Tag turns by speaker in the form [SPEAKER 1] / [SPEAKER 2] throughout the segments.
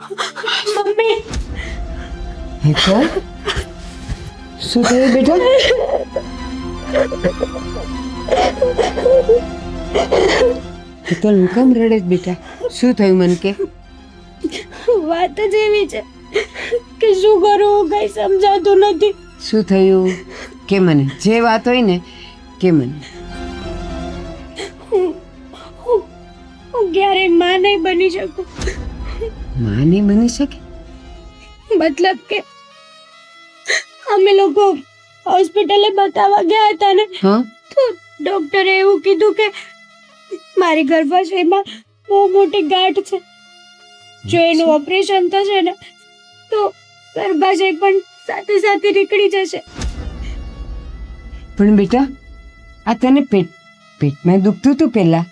[SPEAKER 1] Mummy
[SPEAKER 2] Hetal શું થયું બેટા? હેતલ હું કેમ રડે છે બેટા? શું થયું મને કે?
[SPEAKER 1] વાત જ એવી છે કે શું કરું કઈ સમજાતું નથી.
[SPEAKER 2] શું થયું કે મને? જે વાત હોય ને કે મને.
[SPEAKER 1] હું ક્યારેય માં નહીં બની શકું.
[SPEAKER 2] માં નહીં બની શકે?
[SPEAKER 1] મતલબ કે અમે લોકો હોસ્પિટલે બતાવવા ગયા હતા ને,
[SPEAKER 2] હા
[SPEAKER 1] તો ડોક્ટરે એવું કીધું કે મારી ગર્ભાશયમાં બહુ મોટી ગાંઠ છે. જો એનું ઓપરેશન થશે ને તો ગર્ભાશય પણ સાથે સાથે નીકળી જશે.
[SPEAKER 2] પણ બેટા આ તને પેટમાં દુખતું હતું પહેલા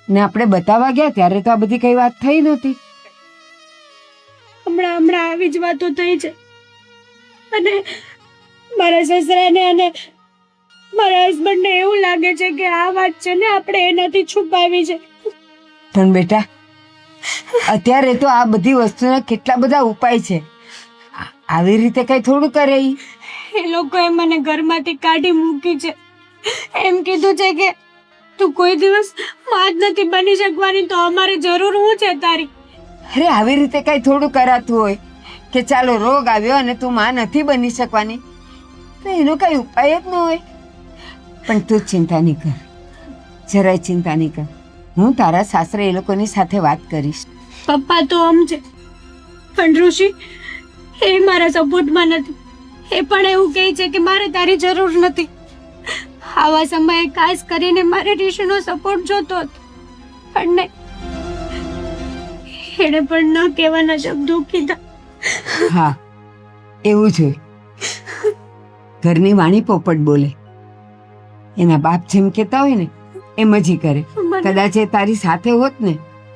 [SPEAKER 2] ને આપણે બતાવવા ગયા ત્યારે તો આ બધી કઈ વાત થઈ નહોતી.
[SPEAKER 1] હમણાં આવી જ વાતો થઈ છે. અને મારા સસરાને અને મારા હસબન્ડને એવું લાગે છે કે આ વાત છે ને આપણે એનાથી છુપાવી છે.
[SPEAKER 2] પણ બેટા અત્યારે તો આ બધી વસ્તુના કેટલા બધા ઉપાય છે. આવી રીતે કઈ થોડું કરે ઈ.
[SPEAKER 1] એ લોકોએ મને ઘરમાંથી કાઢી મૂકી છે. એમ કીધું છે કે તું કોઈ દિવસ માં જ નથી બની શકવાની, તો અમારે જરૂર હું છે તારી.
[SPEAKER 2] અરે આવી રીતે કઈ થોડું કરાતું હોય કે ચાલો રોગ આવ્યો અને તું માં નથી બની શકવાની તો એનો કઈ ઉપાય જ ન હોય. પણ તું ચિંતા નહીં કર, જરાય ચિંતા નહીં કર. હું તારા સાસરે એ લોકોની સાથે વાત કરીશ.
[SPEAKER 1] પપ્પા તો આમ છે, પણ ઋષિ એ મારા સપોર્ટમાં નથી. એ પણ એવું કહે છે કે મારે તારી જરૂર નથી. આવા સમયે ખાસ કરીને મારે ઋષિનો સપોર્ટ જોતો હતો, પણ નહીં, એણે પણ ન કહેવાના શબ્દો કીધા.
[SPEAKER 2] હા એવું જ હોય. ઘરની વાણી પોપટ બોલે. એના બાપ જેમ કહેતા હોય ને એમ જ ઈ કરે. કદાચ એ તારી સાથે હોત ને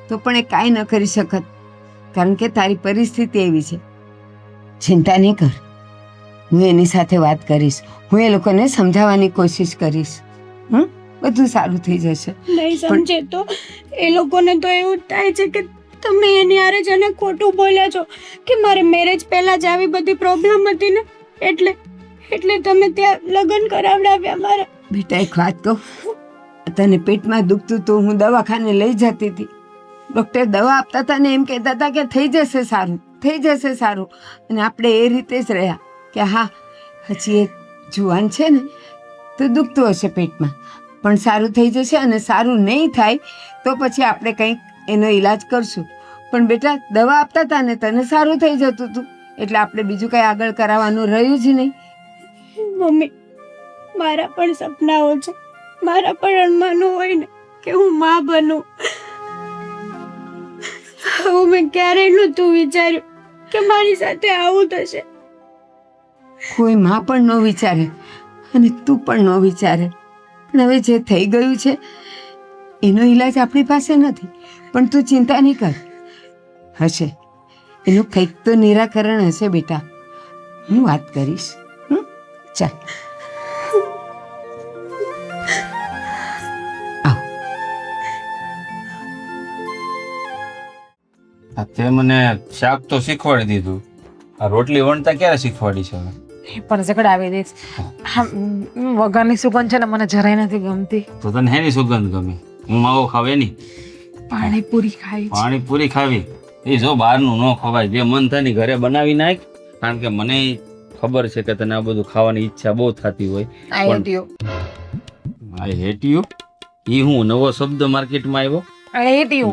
[SPEAKER 2] તો પણ એ કાંઈ ન કરી શકત, કારણ કે તારી પરિસ્થિતિ એવી છે. ચિંતા નહીં કર, હું એની સાથે વાત કરીશ. હું એ લોકોને સમજાવવાની કોશિશ કરીશ. બધું સારું થઈ જશે.
[SPEAKER 1] નહીં સમજે તો એ લોકોને તો એવું જ થાય છે કે તમે એની હારે જ એને ખોટું બોલ્યા છો, કે મારે મેરેજ પહેલા જ આવી બધી પ્રોબ્લેમ હતી ને એટલે તમે ત્યાં લગ્ન કરાવડાવ્યા મારા.
[SPEAKER 2] બેટા એક વાત કહું, તને પેટમાં દુખતું તો હું દવાખાને લઈ જતી હતી. ડૉક્ટર દવા આપતા હતા ને એમ કહેતા હતા કે થઈ જશે સારું, થઈ જશે સારું. અને આપણે એ રીતે જ રહ્યા કે હા હજી એક જુવાન છે ને તો દુખતું હશે પેટમાં, પણ સારું થઈ જશે. અને સારું નહીં થાય તો પછી આપણે કંઈક એનો ઈલાજ કરશું. પણ બેટા દવા આપતા હતા ને તને સારું થઈ જતું હતું, એટલે આપણે બીજું કંઈ આગળ કરાવવાનું રહ્યું જ નહીં.
[SPEAKER 1] મમ્મી, મારા પણ સપનાઓ છે, મારા પણ અરમાનો હોય ને કે હું માં બનું. હું મેં ક્યારેય નહોતું વિચાર્યું કે મારી સાથે આવું થશે.
[SPEAKER 2] કોઈ માં પણ ન વિચારે અને તું પણ ન વિચારે. પણ હવે જે થઈ ગયું છે એનો ઈલાજ આપણી પાસે નથી. પણ તું ચિંતા નહીં કર, હશે એનું કંઈક તો નિરાકરણ હશે બેટા. હું વાત કરીશ. ચાલ
[SPEAKER 3] તે મને શાક તો શીખવાડી દીધું, આ રોટલી વણતા ક્યારે શીખવાડી છે?
[SPEAKER 4] એ પણ ઝઘડાવી દઈશ. વઘારની સુગંધ છે ને મને જરાય નથી ગમતી.
[SPEAKER 3] તો તને હેની સુગંધ ગમે? હું માવો ખાવે નહીં.
[SPEAKER 4] પાણીપુરી ખાઈ છે.
[SPEAKER 3] પાણીપુરી ખાવી એ જો બહારનું ન ખવાય. જે મન થાય ને ઘરે બનાવી નાખ, કારણ કે મને ખબર છે કે તને આ બધું ખાવાની ઈચ્છા બહુ થતી હોય. આઈ હેટ યુ ઈ હું નવો શબ્દ માર્કેટમાં આવ્યો.
[SPEAKER 4] I hate you.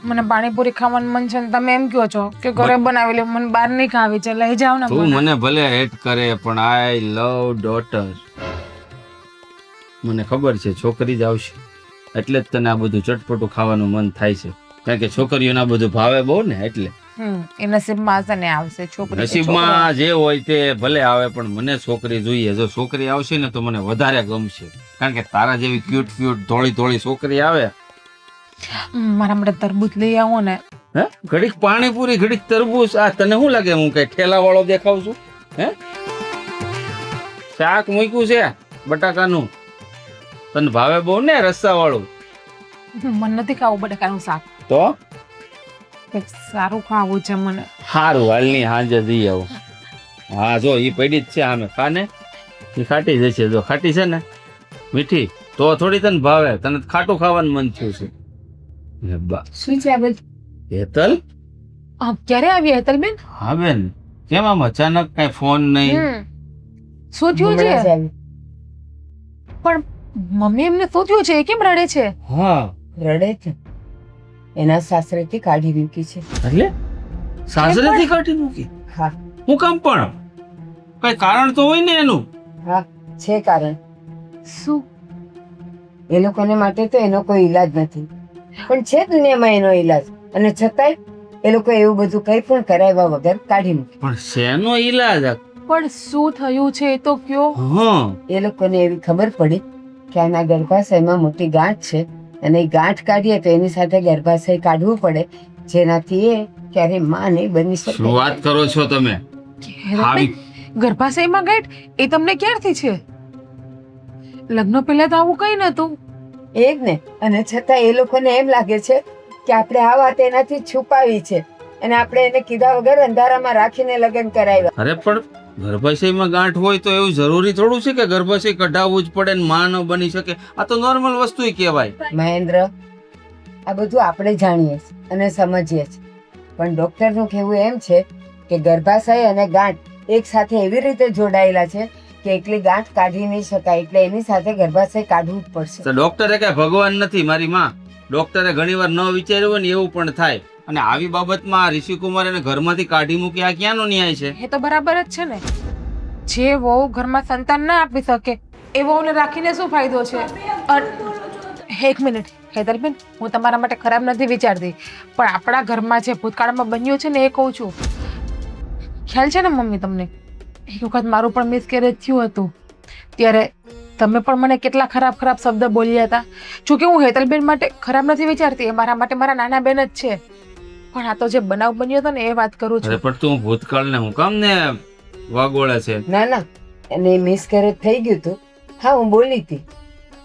[SPEAKER 4] મને પાણીપુરી ખાવાનું મન છે ને તમે એમ કહો છો કે ઘરે બનાવી લે, મને બહાર નહીં ખાવી છે, લઈ જાવ ને.
[SPEAKER 3] તું મને ભલે હેટ કરે પણ આઈ લવ ડોટર. મને ખબર છે છોકરી જ આવશે એટલે જ તને આ બધું ચટપટું ખાવાનું મન થાય છે, કારણ કે છોકરીઓને આ બધું ભાવે બહુ ને એટલે.
[SPEAKER 4] એ નસીબમાં હશે ને આવશે છોકરી.
[SPEAKER 3] નસીબમાં જે હોય તે ભલે આવે પણ મને છોકરી જોઈએ. જો છોકરી આવશે ને તો મને વધારે ગમશે, કારણ કે તારા જેવી ક્યુટ ક્યુટ ધોળી ધોળી છોકરી આવે.
[SPEAKER 4] મારા માટે તરબૂચ લઈ આવો ને.
[SPEAKER 3] હે ઘડીક પાણીપુરી ઘડીક તરબૂચ, આ તને શું લાગે હું કઈ ઠેલા વાળો દેખાવ છું? હે શાક મૂક્યું છે બટાકાનું, તને ભાવે બહુ ને રસ્સા વાળું?
[SPEAKER 4] મને નથી ખાવું બટાકાનું શાક.
[SPEAKER 3] તો
[SPEAKER 4] કંઈક સારું ખાવું છે મને.
[SPEAKER 3] સારું હાલની હાંજે જઈ આવું. હા જો ઈ પડી જ છે આમે ખાને ઈ ખાટી જશે. જો ખાટી છે ને મીઠી તો થોડી તને ભાવે. તને ખાટું ખાવાનું મન થયું છે. લે બા
[SPEAKER 2] શું છે આ બધું?
[SPEAKER 3] હેતલ.
[SPEAKER 4] ક્યારે આવી હેતલબેન?
[SPEAKER 3] હા બેન કેમ આમ અચાનક કઈ ફોન નહીં?
[SPEAKER 4] શું થયું
[SPEAKER 2] હમણાં જ
[SPEAKER 4] છે?
[SPEAKER 2] આવી.
[SPEAKER 4] પણ મમ્મી એમને શું થયું છે? એ કેમ રડે છે?
[SPEAKER 3] હા
[SPEAKER 2] રડે છે. એના સાસરેથી કાઢી મૂકી છે.
[SPEAKER 3] એટલે સાસરેથી કાઢી મૂકી?
[SPEAKER 2] હા
[SPEAKER 3] હું કામ પણ કઈ કારણ તો હોય ને એનું.
[SPEAKER 2] હા છે કારણ.
[SPEAKER 4] શું?
[SPEAKER 2] એ લોકોને માટે તો એનો કોઈ ઈલાજ નથી, પણ છે દુનિયામાં એનો ઈલાજ, અને છતાંય એ લોકો એવું બધું કંઈ પણ કરાવ્યા વગર કાઢી મૂકે.
[SPEAKER 3] પણ શેનો ઈલાજ આ?
[SPEAKER 4] પણ શું થયું છે એ તો કયો.
[SPEAKER 3] હા
[SPEAKER 2] એ લોકોને એવી ખબર પડી કે આના ગર્ભાશયમાં મોટી ગાંઠ છે, અને એ ગાંઠ કાઢીએ તો એની સાથે ગર્ભાશય કાઢવું પડે, જેનાથી એ ક્યારેય માં નહીં બની
[SPEAKER 3] શું
[SPEAKER 2] શકે.
[SPEAKER 3] વાત કરો છો તમે? આવી
[SPEAKER 4] ગર્ભાશયમાં ગાંઠ? એ તમને ક્યારથી છે? લગ્ન પહેલા તો આવું કઈ નતું.
[SPEAKER 2] એ જ ને, અને છતાં એ લોકોને એમ લાગે છે કે આપણે આ વાત એનાથી છુપાવી છે, અને આપણે એને કીધા વગર અંધારામાં રાખીને લગ્ન કરાવ્યા.
[SPEAKER 3] અરે પણ ગર્ભાશયમાં ગાંઠ હોય તો એવું જરૂરી થોડું છે કે ગર્ભાશય કઢાવવું જ પડે ને માં ન બની શકે? આ તો નોર્મલ વસ્તુ કહેવાય.
[SPEAKER 2] મહેન્દ્ર, આ બધું આપણે જાણીએ છીએ અને સમજીએ છીએ, પણ ડોક્ટરનું કહેવું એમ છે કે ગર્ભાશય અને ગાંઠ એક સાથે એવી રીતે જોડાયેલા છે કે એકલી ગાંઠ કાઢી નહીં શકાય, એટલે એની સાથે ગર્ભાશય કાઢવું જ પડશે.
[SPEAKER 3] તો ડોક્ટરે કઈ ભગવાન નથી મારી માં. ડોક્ટરે ઘણીવાર ન વિચાર્યું હોય ને એવું પણ થાય. અને આવી બાબતમાં ઋષિકુમાર એને ઘરમાંથી કાઢી મૂકી આ ક્યાંનો ન્યાય છે?
[SPEAKER 4] એ તો બરાબર જ છે ને. જે વહુ ઘરમાં સંતાન ના આપી શકે એ વહુને રાખીને શું ફાયદો છે? એક મિનિટ હેતલબેન, હું તમારા માટે ખરાબ નથી વિચારતી, પણ આપણા ઘરમાં જે ભૂતકાળમાં બન્યું છે ને એ કહું છું. ખ્યાલ છે ને મમ્મી તમને? એક વખત મારું પણ મિસકેરેજ થયું હતું, ત્યારે તમે પણ મને કેટલા ખરાબ ખરાબ શબ્દ બોલ્યા હતા. જોકે હું હેતલબેન માટે ખરાબ નથી વિચારતી, એ મારા માટે મારા નાના બેન જ છે, પણ આ તો જે બનાવ બન્યો હતો ને એ વાત કરું
[SPEAKER 3] અરે
[SPEAKER 4] છું.
[SPEAKER 3] પણ તું ભૂતકાળને હું કામ ને વાગોળે છે?
[SPEAKER 2] ના ના, એને મિસકેરેજ થઈ ગયું હતું. હા, હું બોલી હતી,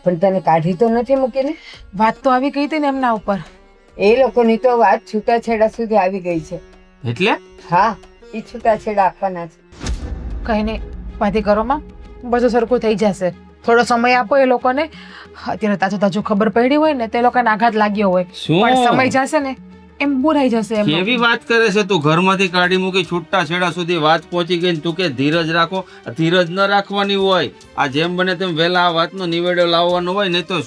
[SPEAKER 2] પણ તને કાઢી તો નથી મૂકીને.
[SPEAKER 4] વાત તો આવી ગઈ હતી ને એમના ઉપર.
[SPEAKER 2] એ લોકોની તો વાત છૂટાછેડા સુધી આવી ગઈ છે.
[SPEAKER 3] એટલે
[SPEAKER 2] હા, એ છૂટાછેડા આપવાના છે.
[SPEAKER 4] કઈ નહીં, વાતી કરોમાં બધું સરખું થઈ જશે. થોડો સમય આપો એ લોકોને. અત્યારે તાજો તાજો ખબર પડી હોય ને તે લોકોને આઘાત લાગ્યો હોય,
[SPEAKER 3] શું?
[SPEAKER 4] પણ સમય જશે ને એમ બુરાઈ જશે એમ.
[SPEAKER 3] કેવી વાત કરે છે તું? ઘરમાંથી કાઢી મૂકી છૂટા છેડા સુધી વાત પહોંચી ગઈ ને તું કે ધીરજ રાખો. ધીરજ ન રાખવાની હોય. આ જેમ બને તેમ વહેલા આ વાતનો નિવેડો લાવવાનો હોય, નહીં તો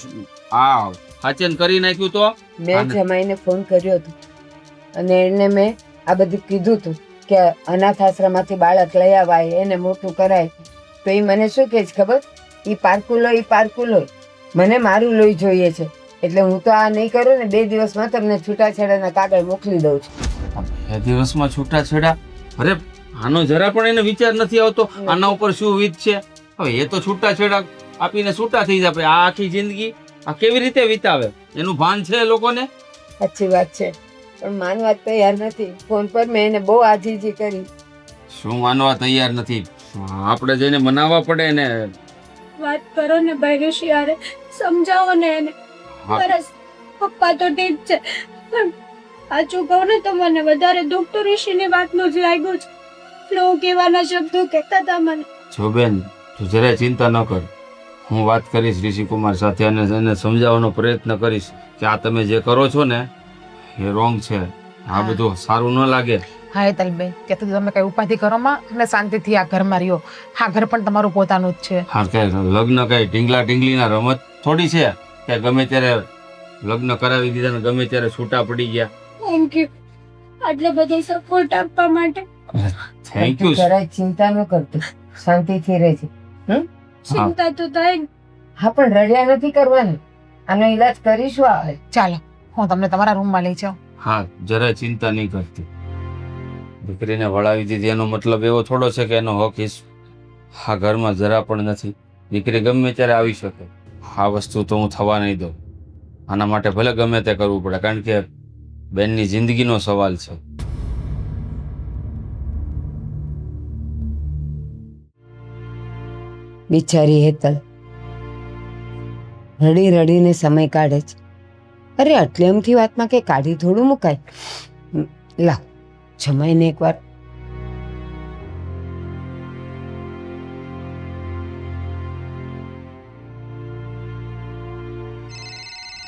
[SPEAKER 3] આ હાચન કરી નાખ્યું તો.
[SPEAKER 2] મેં જમાઈને ફોન કર્યો હતો, અને એને મેં આ બધું કીધું હતું કે અનાથ આશ્રમમાંથી બાળક લઈ આવાય, એને મોટું કરાય. તો એ મને શું કહે છે ખબર? એ પારકું લોહી, મને મારું લોહી જોઈએ છે, એટલે હું તો આ નહીં કરું ને 2 દિવસમાં તમને છૂટાછેડાના કાગળ મોકલી દઉં છું.
[SPEAKER 3] 2 દિવસમાં છૂટા છેડા? અરે આનો જરા પણ એને વિચાર નથી આવતો આના ઉપર શું વીત છે. હવે એ તો છૂટા છેડા આપીને છૂટા થઈ જાય, આ આખી જિંદગી આ કેવી રીતે વિતાવે એનું ભાન છે એ લોકોને?
[SPEAKER 2] સાચી વાત છે, પણ માનવા તૈયાર નથી. ફોન પર મેં એને બહુ આજીજી કરી.
[SPEAKER 3] શું માનવા તૈયાર નથી? આપણે જઈને મનાવવા પડે ને.
[SPEAKER 1] વાત કરો ને ભાઈ ઋષિ, યાર સમજાવો ને એને.
[SPEAKER 3] હા.
[SPEAKER 1] બરસ પપ્પા તો ઠીક છે, પણ સાચું કહું ને તો મને વધારે દુઃખ તો ઋષિની વાતનું જ લાગ્યું છે. હું કહેવાના શબ્દો કહેતા હતા મને.
[SPEAKER 3] જો બેન તું જરાય ચિંતા ન કર, હું વાત કરીશ ઋષિકુમાર સાથે અને એને સમજાવવાનો પ્રયત્ન કરીશ કે આ તમે જે કરો છો ને એ રોંગ છે. આ બધું સારું ન લાગે.
[SPEAKER 4] હા હેતલબેન, ત્યાં સુધી તમે કઈ ઉપાધિ કરોમાં અને શાંતિથી આ ઘરમાં રહ્યો. આ ઘર પણ તમારું પોતાનું જ છે.
[SPEAKER 3] હા, કઈ લગ્ન કઈ ઢીંગલા ઢીંગલીના રમત થોડી છે કે ગમે ત્યારે લગ્ન કરાવી દીધા ને ગમે ત્યારે છૂટા પડી ગયા.
[SPEAKER 1] થેન્ક યુ આટલો બધો સપોર્ટ આપવા માટે.
[SPEAKER 3] Thank you.
[SPEAKER 2] જરાય ચિંતા ન કરતો, શાંતિથી રહેજે.
[SPEAKER 1] ચિંતા તો થાય.
[SPEAKER 2] હા, પણ રડ્યા નથી કરવાનું. આનો ઈલાજ કરીશું આવે.
[SPEAKER 4] ચાલો હું તમને તમારા રૂમમાં લઈ જાઉં.
[SPEAKER 3] હા, જરાય ચિંતા નહીં કરતી. દીકરીને વળાવી દીધી એનો મતલબ એવો થોડો છે કે એનો હક આ ઘરમાં જરા પણ નથી. દીકરી ગમે ત્યારે આવી શકે. આ વસ્તુ તો હું થવા નહીં દઉં. આના માટે ભલે ગમે તે કરવું પડે, કારણ કે બેનની જિંદગીનો સવાલ છે.
[SPEAKER 2] બિચારી હેતલ રડી રડીને સમય કાઢે છે. અરે આટલી અમથી વાતમાં કઈ કાઢી થોડું મુકાય. લાવ જમાઈને એકવાર.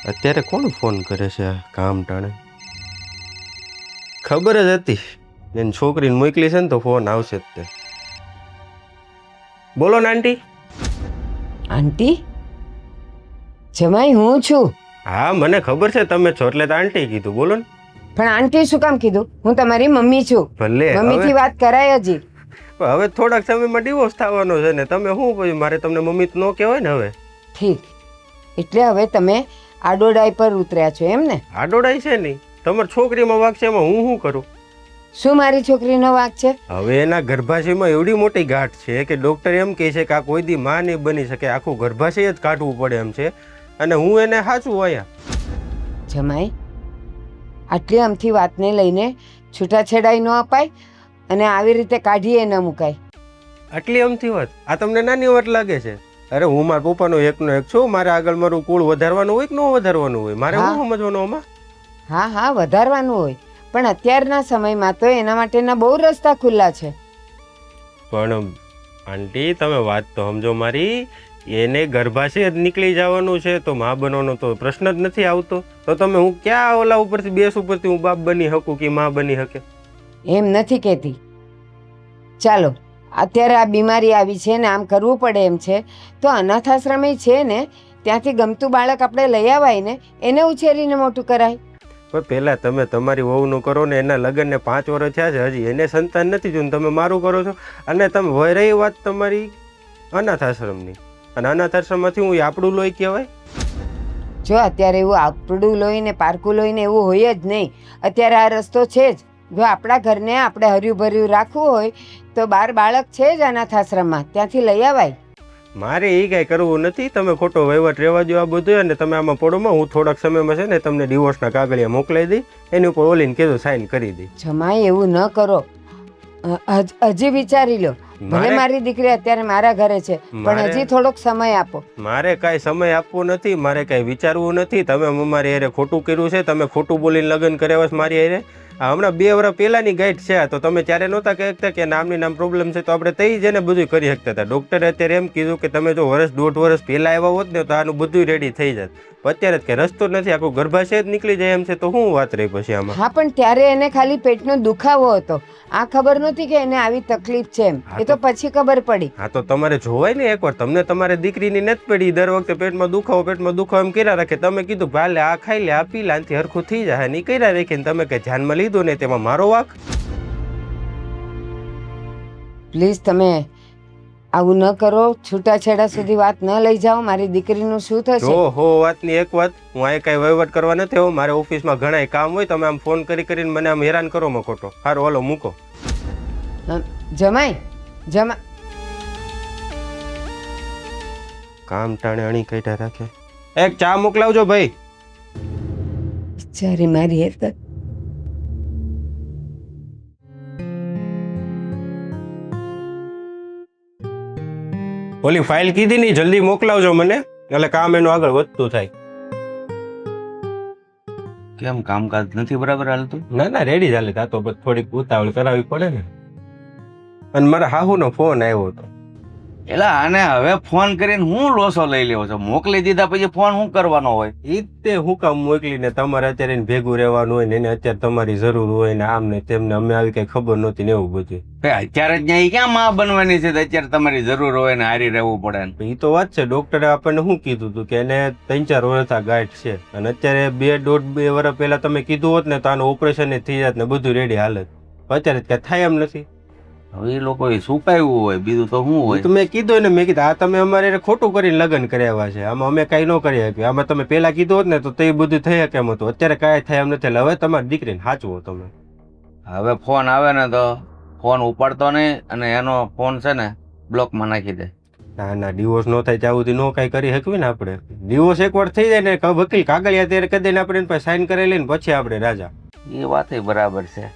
[SPEAKER 5] અત્યારે કોણ ફોન કરે છે આ કામ ટાણે? ખબર જ હતી એની છોકરીને મોકલી છે ને તો ફોન આવશે જ તે. બોલો ને આંટી.
[SPEAKER 2] આંટી જમાઈ હું છું.
[SPEAKER 5] હા મને ખબર છે તમે છો એટલે તો આંટી કીધું. બોલો ને.
[SPEAKER 2] પણ આંટી શું કામ કીધું? હું તમારી મમ્મી છું.
[SPEAKER 5] ભલે
[SPEAKER 2] મમ્મીથી વાત કરાય હજી.
[SPEAKER 5] હવે થોડાક સમયમાં ડિવોર્સ થવાનો છે ને તમે શું પછી મારે તમને મમ્મી તો ન કહેવાય ને હવે.
[SPEAKER 2] ઠીક, એટલે હવે તમે આડોડાઈ પર ઉતર્યા છો એમ ને?
[SPEAKER 5] આડોડાઈ છે નહીં, તમારી છોકરીમાં વાગ છે એમાં હું શું કરું?
[SPEAKER 2] શું મારી છોકરીનો વાંક છે?
[SPEAKER 5] હવે એના ગર્ભાશયમાં એવડી મોટી ગાંઠ છે કે ડૉક્ટર એમ કહે છે કે આ કોઈ દી માં નહીં બની શકે, આખું ગર્ભાશય જ કાઢવું પડે એમ છે. અને હું એને સાચું અહીંયા.
[SPEAKER 2] જમાઈ આટલી આમથી વાતને લઈને છૂટાછેડાઈ ન અપાય અને આવી રીતે કાઢીએ ન મુકાય.
[SPEAKER 5] આટલી અમથી વાત આ તમને નાની વાત લાગે છે? અરે હું મારા પપ્પાનો એકનો એક છું, મારે આગળ મારું કુળ વધારવાનું હોય કે ન વધારવાનું હોય? મારે
[SPEAKER 2] હા.
[SPEAKER 5] શું સમજવાનું આમાં?
[SPEAKER 2] હા હા વધારવાનું હોય, પણ અત્યારના સમયમાં તો એના માટેના બહુ રસ્તા ખુલ્લા છે.
[SPEAKER 5] પણ આંટી તમે વાત તો સમજો મારી. એને ગર્ભાશય જ નીકળી જવાનું છે તો માં બનવાનો તો પ્રશ્ન જ નથી આવતો. તો તમે હું ક્યાં ઓલા ઉપરથી બેસ ઉપરથી હું બાપ બની શકું કે માં બની શકે?
[SPEAKER 2] એમ નથી કહેતી. ચાલો અત્યારે આ બીમારી આવી છે ને આમ કરવું પડે એમ છે તો અનાથાશ્રમે છે ને ત્યાંથી ગમતું બાળક આપણે લઈ આવાય ને એને ઉછેરીને મોટું કરાય.
[SPEAKER 5] પણ પહેલાં તમે તમારી વહુનું કરો ને, એના લગ્નને 5 વર્ષ થયા છે હજી એને સંતાન નથી જોયું, તમે મારું કરો છો. અને તમે વહી રહી વાત તમારી અનાથ આશ્રમની, અને અનાથ આશ્રમમાંથી હું આપણું લોહી કહેવાય?
[SPEAKER 2] જો અત્યારે એવું આપડું લોહી ને પારકું લોહી ને એવું હોય જ નહીં. અત્યારે આ રસ્તો છે જ. જો આપણા ઘરને આપણે હર્યું ભર્યું રાખવું હોય તો 12 બાળક છે જ અનાથ આશ્રમમાં, ત્યાંથી લઈ આવાય.
[SPEAKER 5] મારે એ કાંઈ કરવું નથી. તમે ખોટો વહીવટ રહેવા દો આ બધું, અને તમે આમાં પડોમાં હું થોડાક સમયમાં છે ને તમને ડિવોર્સના કાગળિયા મોકલાઈ દઈ, એની ઉપર ઓલીને કીધું સાઇન કરી દઈ.
[SPEAKER 2] જમાઈ એવું ન કરો. હજી વિચારી લો. ભલે મારી દીકરી અત્યારે મારા ઘરે છે પણ હજી થોડોક સમય આપો.
[SPEAKER 5] મારે કાંઈ સમય આપવો નથી, મારે કાંઈ વિચારવું નથી. તમે મારી હારે ખોટું કર્યું છે, તમે ખોટું બોલીને લગ્ન કર્યા છે મારી હારે. હમણાં 2 વર્ષ પહેલાની ગાઈડ છે તો તમે ત્યારે નહોતા કહેતા કે નામની નામ પ્રોબ્લેમ છે તો આપણે તઈ જઈને બધું કરી શકતા હતા. ડૉક્ટરે અત્યારે એમ કીધું કે તમે જો 1.5 વર્ષ પહેલાં આવ્યા હોત ને તો આનું બધું રેડી થઈ જાત. અત્યારે જ કે રસ્તો નથી, આખું ગર્ભાશય જ નીકળી જાય એમ છે તો શું વાત રહી પછી આમાં?
[SPEAKER 2] હા પણ ત્યારે એને ખાલી પેટનો દુખાવો હતો, આ ખબર નહોતી કે એને આવી તકલીફ છે એમ. એ તો પછી ખબર પડી.
[SPEAKER 5] હા તો તમારે જોવાય ને એકવાર. તમને તમારે દીકરીની નથી પડી, દર વખતે પેટમાં દુખાવો એમ કર્યા રાખે. તમે કીધું ભાલે આ ખાઈ લે, આ પી લે, આનાથી હરખું થઈ જાય, ની કર્યા રાખીને તમે કે ધ્યાનમાં લીધું ને તેમાં મારો વાંક?
[SPEAKER 2] પ્લીઝ તમે આવું ન કરો. છૂટાછેડા સુધી વાત ન લઈ જાઓ. મારી દીકરીનું શું થશે?
[SPEAKER 5] જો હો વાતની એક વાત, હું આ કાંઈ વહીવટ કરવા નથી આવ્યો. મારે ઓફિસમાં ઘણા કામ હોય, તમે આમ ફોન કરીને મને આમ હેરાન કરો માં ખોટો. સારું હાલો મૂકો.
[SPEAKER 2] જમાઈ
[SPEAKER 5] કામ ટાણે અણી કાઢ્યા રાખે. એક ચા મોકલાવજો ભાઈ.
[SPEAKER 2] બિચારી મારી હેતર.
[SPEAKER 5] ઓલી ફાઇલ કીધી ની જલ્દી મોકલાવજો મને, એટલે કામ એનું આગળ વધતું થાય.
[SPEAKER 3] કેમ કામકાજ નથી બરાબર હાલતું?
[SPEAKER 5] ના ના રેડી ચાલે. તા તો થોડીક ઉતાવળ કરાવવી પડે ને. અને મારા હાહુનો ફોન આવ્યો હતો.
[SPEAKER 3] એટલે આને હવે ફોન કરીને હું લોસો લઈ લેવો છો? મોકલી દીધા પછી ફોન શું કરવાનો હોય?
[SPEAKER 5] ઈ તે હું કામ મોકલીને તમારે અત્યારે એને ભેગું રહેવાનું હોય ને એને અત્યારે તમારી જરૂર હોય ને આમ ને તેમને અમે આવી કઈ ખબર નહોતી ને એવું બધું.
[SPEAKER 3] અત્યારે જ ત્યાં ક્યાં માં બનવાની છે? અત્યારે તમારી જરૂર હોય ને હારી રહેવું પડે ને.
[SPEAKER 5] એ તો વાત છે. ડોક્ટરે આપણને શું કીધું હતું કે એને 3-4 વર્ષ આ ગાંઠ છે, અને અત્યારે 2.5-2 વર્ષ પહેલા તમે કીધું હોત ને તો આનું ઓપરેશન થઈ જાત ને બધું રેડી હાલત. અત્યારે કઈ થાય એમ નથી.
[SPEAKER 3] હવે એ લોકો સુપાયું હોય, બીજું તો શું હોય?
[SPEAKER 5] તો મેં કીધું ને, મેં કીધું આ તમે અમારે ખોટું કરીને લગ્ન કર્યા છે, આમાં અમે કઈ ન કરી શકીએ. આમાં તમે પેલા કીધું હોત ને તો તે બધું થઈ શકે એમ હતું. અત્યારે કાંઈ થાય એમ નથી. હવે તમારી દીકરીને સાચવો તમે.
[SPEAKER 3] હવે ફોન આવે ને તો ફોન ઉપાડતો નહીં, અને એનો ફોન છે ને બ્લોકમાં નાખી દે.
[SPEAKER 5] ના ના ડિવોર્સ ન થાય ત્યાં સુધી નો કાંઈ કરી શકવી ને આપણે. ડિવોર્સ એકવાર થઈ જાય ને વકીલ કાગળિયા ત્યારે કરી દઈને આપણે એની પાસે સાઈન કરેલી ને પછી આપણે રાજા.
[SPEAKER 3] એ વાત બરાબર છે.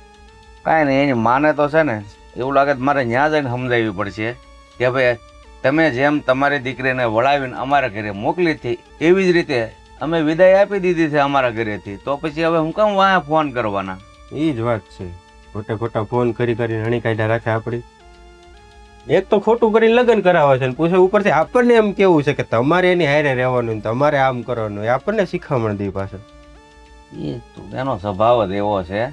[SPEAKER 3] કાંઈ નહીં, એની માને તો છે ને એવું લાગે મારે ત્યાં જઈને સમજાવવી પડશે કે ભાઈ તમે જેમ તમારી દીકરીને વળાવીને અમારા ઘરે મોકલી હતી એવી જ રીતે અમે વિદાય આપી દીધી છે અમારા ઘરેથી, તો પછી હવે હું કામ વાંહે ફોન કરવાના?
[SPEAKER 5] એ જ વાત છે. ખોટા ખોટા ફોન કરી કરીને હણી કાઢ્યા રાખે આપણી. એક તો ખોટું કરીને લગ્ન કરાવે છે ને પૂછે ઉપરથી આપણને એમ કેવું છે કે તમારે એની હારે રહેવાનું ને તમારે આમ કરવાનું. એ આપણને શીખામણ દી પાછળ.
[SPEAKER 3] એ તું એનો સ્વભાવ જ એવો છે,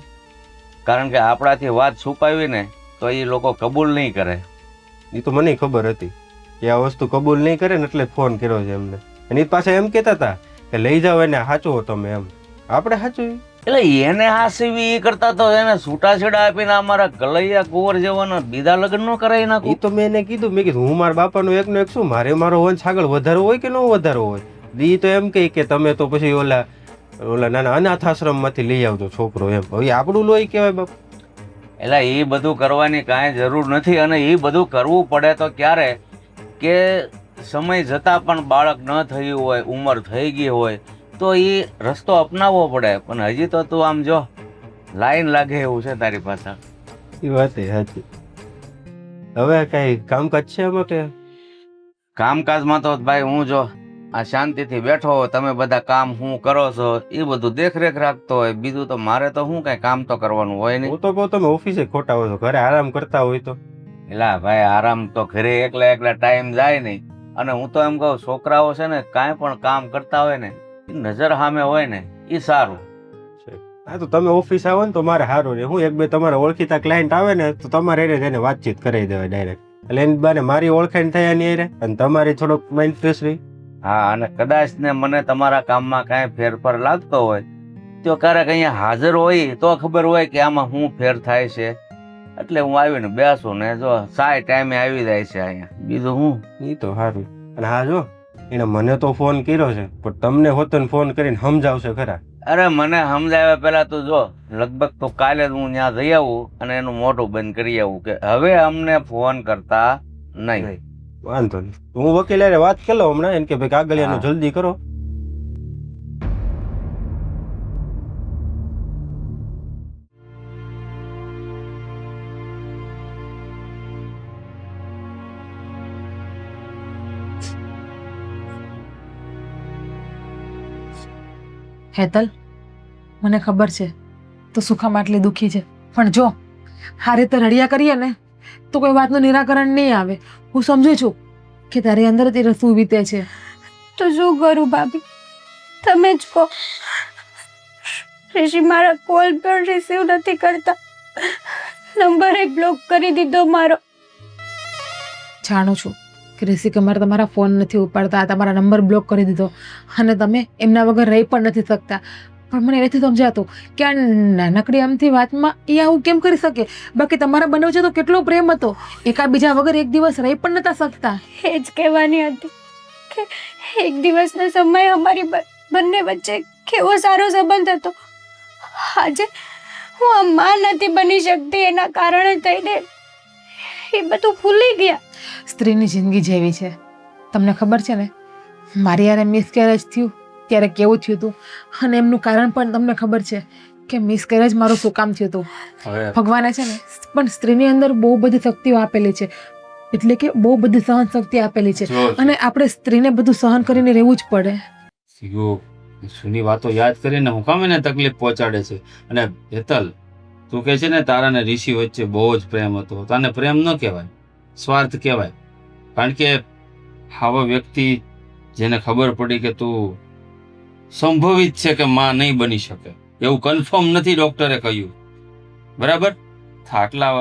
[SPEAKER 3] કારણ કે આપણાથી વાત છુપાવી ને તો એ લોકો કબૂલ નહીં કરે.
[SPEAKER 5] એ તો મને ખબર હતી કે આ વસ્તુ કબૂલ નહીં કરે ને એટલે ફોન કર્યો છે એમને. અને એ પાછા એમ કહેતા હતા કે લઈ જાઓ એને સાચવો તમે એમ. આપણે સાચું
[SPEAKER 3] એટલે એને હાસીવી એ કરતા તો એને છૂટાછેડા આપીને અમારા કલૈયા કુંવર જેવાના બીજા લગ્ન નો કરાવી
[SPEAKER 5] એ
[SPEAKER 3] નાખું.
[SPEAKER 5] તો મેં એને કીધું, મેં કીધું હું મારા બાપાનો એકનો એક શું, મારે મારો વંશ આગળ વધારવો હોય કે ન વધારવો હોય. દી તો એમ કહે કે તમે તો પછી ઓલા નાના અનાથ આશ્રમમાંથી લઈ આવજો છોકરો એમ. હવે આપણું લોહી કહેવાય બાપ.
[SPEAKER 3] એટલે એ બધું કરવાની કાંઈ જરૂર નથી, અને એ બધું કરવું પડે તો ક્યારે કે સમય જતાં પણ બાળક ન થયું હોય, ઉંમર થઈ ગઈ હોય તો એ રસ્તો અપનાવવો પડે. પણ હજી તો તું આમ જો લાઈન લાગે એવું છે તારી પાસે.
[SPEAKER 5] એ વાત એ સાચી. હવે કઈ કામકાજ છે એમાં કે?
[SPEAKER 3] કામકાજમાં તો ભાઈ હું જો આ શાંતિથી બેઠો હોય, તમે બધા કામ હું કરો છો એ બધું દેખરેખ રાખતો હોય, બીજું તો મારે તો શું કઈ કામ તો કરવાનું હોય નહીં.
[SPEAKER 5] હું તો કહું તમે ઓફિસે ખોટા હોય તો ઘરે આરામ કરતા હોય તો.
[SPEAKER 3] એલા ભાઈ આરામ તો ઘરે એકલા એકલા ટાઈમ જાય નહીં. અને હું તો એમ કહું છોકરાઓ છે ને કાંઈ પણ કામ કરતા હોય ને એ નજર સામે હોય ને એ સારું.
[SPEAKER 5] હા તો તમે ઓફિસ આવો ને તો મારે સારું રહે. હું એક બે તમારા ઓળખીતા ક્લાયન્ટ આવે ને તો તમારે એને વાતચીત કરી દેવાય ડાયરેક્ટ. એટલે એની બાને મારી ઓળખાણ થાય એની હારે અને તમારી થોડોક માઇન્ડ ફ્રેશ રહી.
[SPEAKER 3] હા, અને કદાચ ને મને તમારા કામમાં કાંઈ ફેરફાર લાગતો હોય તો ક્યારેક અહીંયા હાજર હોય તો ખબર હોય કે આમાં શું ફેર થાય છે. એટલે હું આવીને બેસું ને જો સાય ટાઈમે આવી જાય છે અહીંયા. બીજું હું
[SPEAKER 5] એ તો સારું. અને હા જો એને મને તો ફોન કર્યો છે પણ તમને હોતો ફોન કરીને સમજાવશે ખરા?
[SPEAKER 3] અરે મને સમજાવ્યા પહેલા તું જો લગભગ તો કાલે જ હું ત્યાં જઈ આવું અને એનું મોઢું બંધ કરી આવું કે હવે અમને ફોન કરતા નહીં.
[SPEAKER 5] વાંધો નહીં, હું વકીલ હારે વાત કરી લઉં હમણાં એને કે ભાઈ કાગળિયાનું જલ્દી કરો.
[SPEAKER 4] હેતલ, મને ખબર છે તો સુખામાં આટલી દુઃખી છે, પણ જો આ રીતે રડ્યા કરીએ ને તો કોઈ વાતનું નિરાકરણ નહીં આવે. હું સમજુ છું કે તારી અંદર તે રસું વીતે છે.
[SPEAKER 1] તો શું કરું ભાભી, તમે જ કહો. ઋષિ મારા કોલ પણ રિસીવ નથી કરતા, નંબર બ્લોક કરી દીધો મારો.
[SPEAKER 4] જાણું છું કે ઋષિ કુમાર તમારા ફોન નથી ઉપાડતા, તમારા નંબર બ્લોક કરી દીધો અને તમે એમના વગર રહી પણ નથી શકતા. પણ મને નથી સમજાતું કે આ નાનકડી આમથી વાતમાં એ આવું કેમ કરી શકે? બાકી તમારા બંને વચ્ચે તો કેટલો પ્રેમ હતો, એકાબીજા વગર એક દિવસ રહી પણ નતા શકતા.
[SPEAKER 1] એ જ કહેવાની હતી કે એક દિવસના સમયે અમારી બંને વચ્ચે કેવો સારો સંબંધ હતો. આજે હું આ માં નથી બની શકતી, એના કારણે થઈને એ બધું ભૂલી ગયા.
[SPEAKER 4] સ્ત્રીની જિંદગી જેવી છે. તમને ખબર છે ને મારી યારે મિસકેરેજ થયું ત્યારે કેવું થયું હતું, અને એમનું કારણ પણ તમને ખબર છે કે મિસકેરેજ મારું શું કામ થયું હતું. ભગવાને છે ને પણ સ્ત્રીની અંદર બહુ બધી શક્તિઓ આપેલી છે, એટલે કે બહુ બધી સહન શક્તિ આપેલી છે, અને આપણે સ્ત્રીને બધું સહન કરીને રહેવું જ પડે.
[SPEAKER 3] જૂની વાતો યાદ કરીને હું કામ એને તકલીફ પહોંચાડે છે. અને હેતલ, તું કહે છે ને તારા ને ઋષિ વચ્ચે બહુ જ પ્રેમ હતો. તને પ્રેમ ન કહેવાય, સ્વાર્થ કહેવાય. કારણ કે આવા વ્યક્તિ જેને ખબર પડી કે તું સંભવિત છે કે માં નહીં બની શકે, એવું કન્ફર્મ નથી ડોક્ટરે કહ્યું, બરાબર? આટલા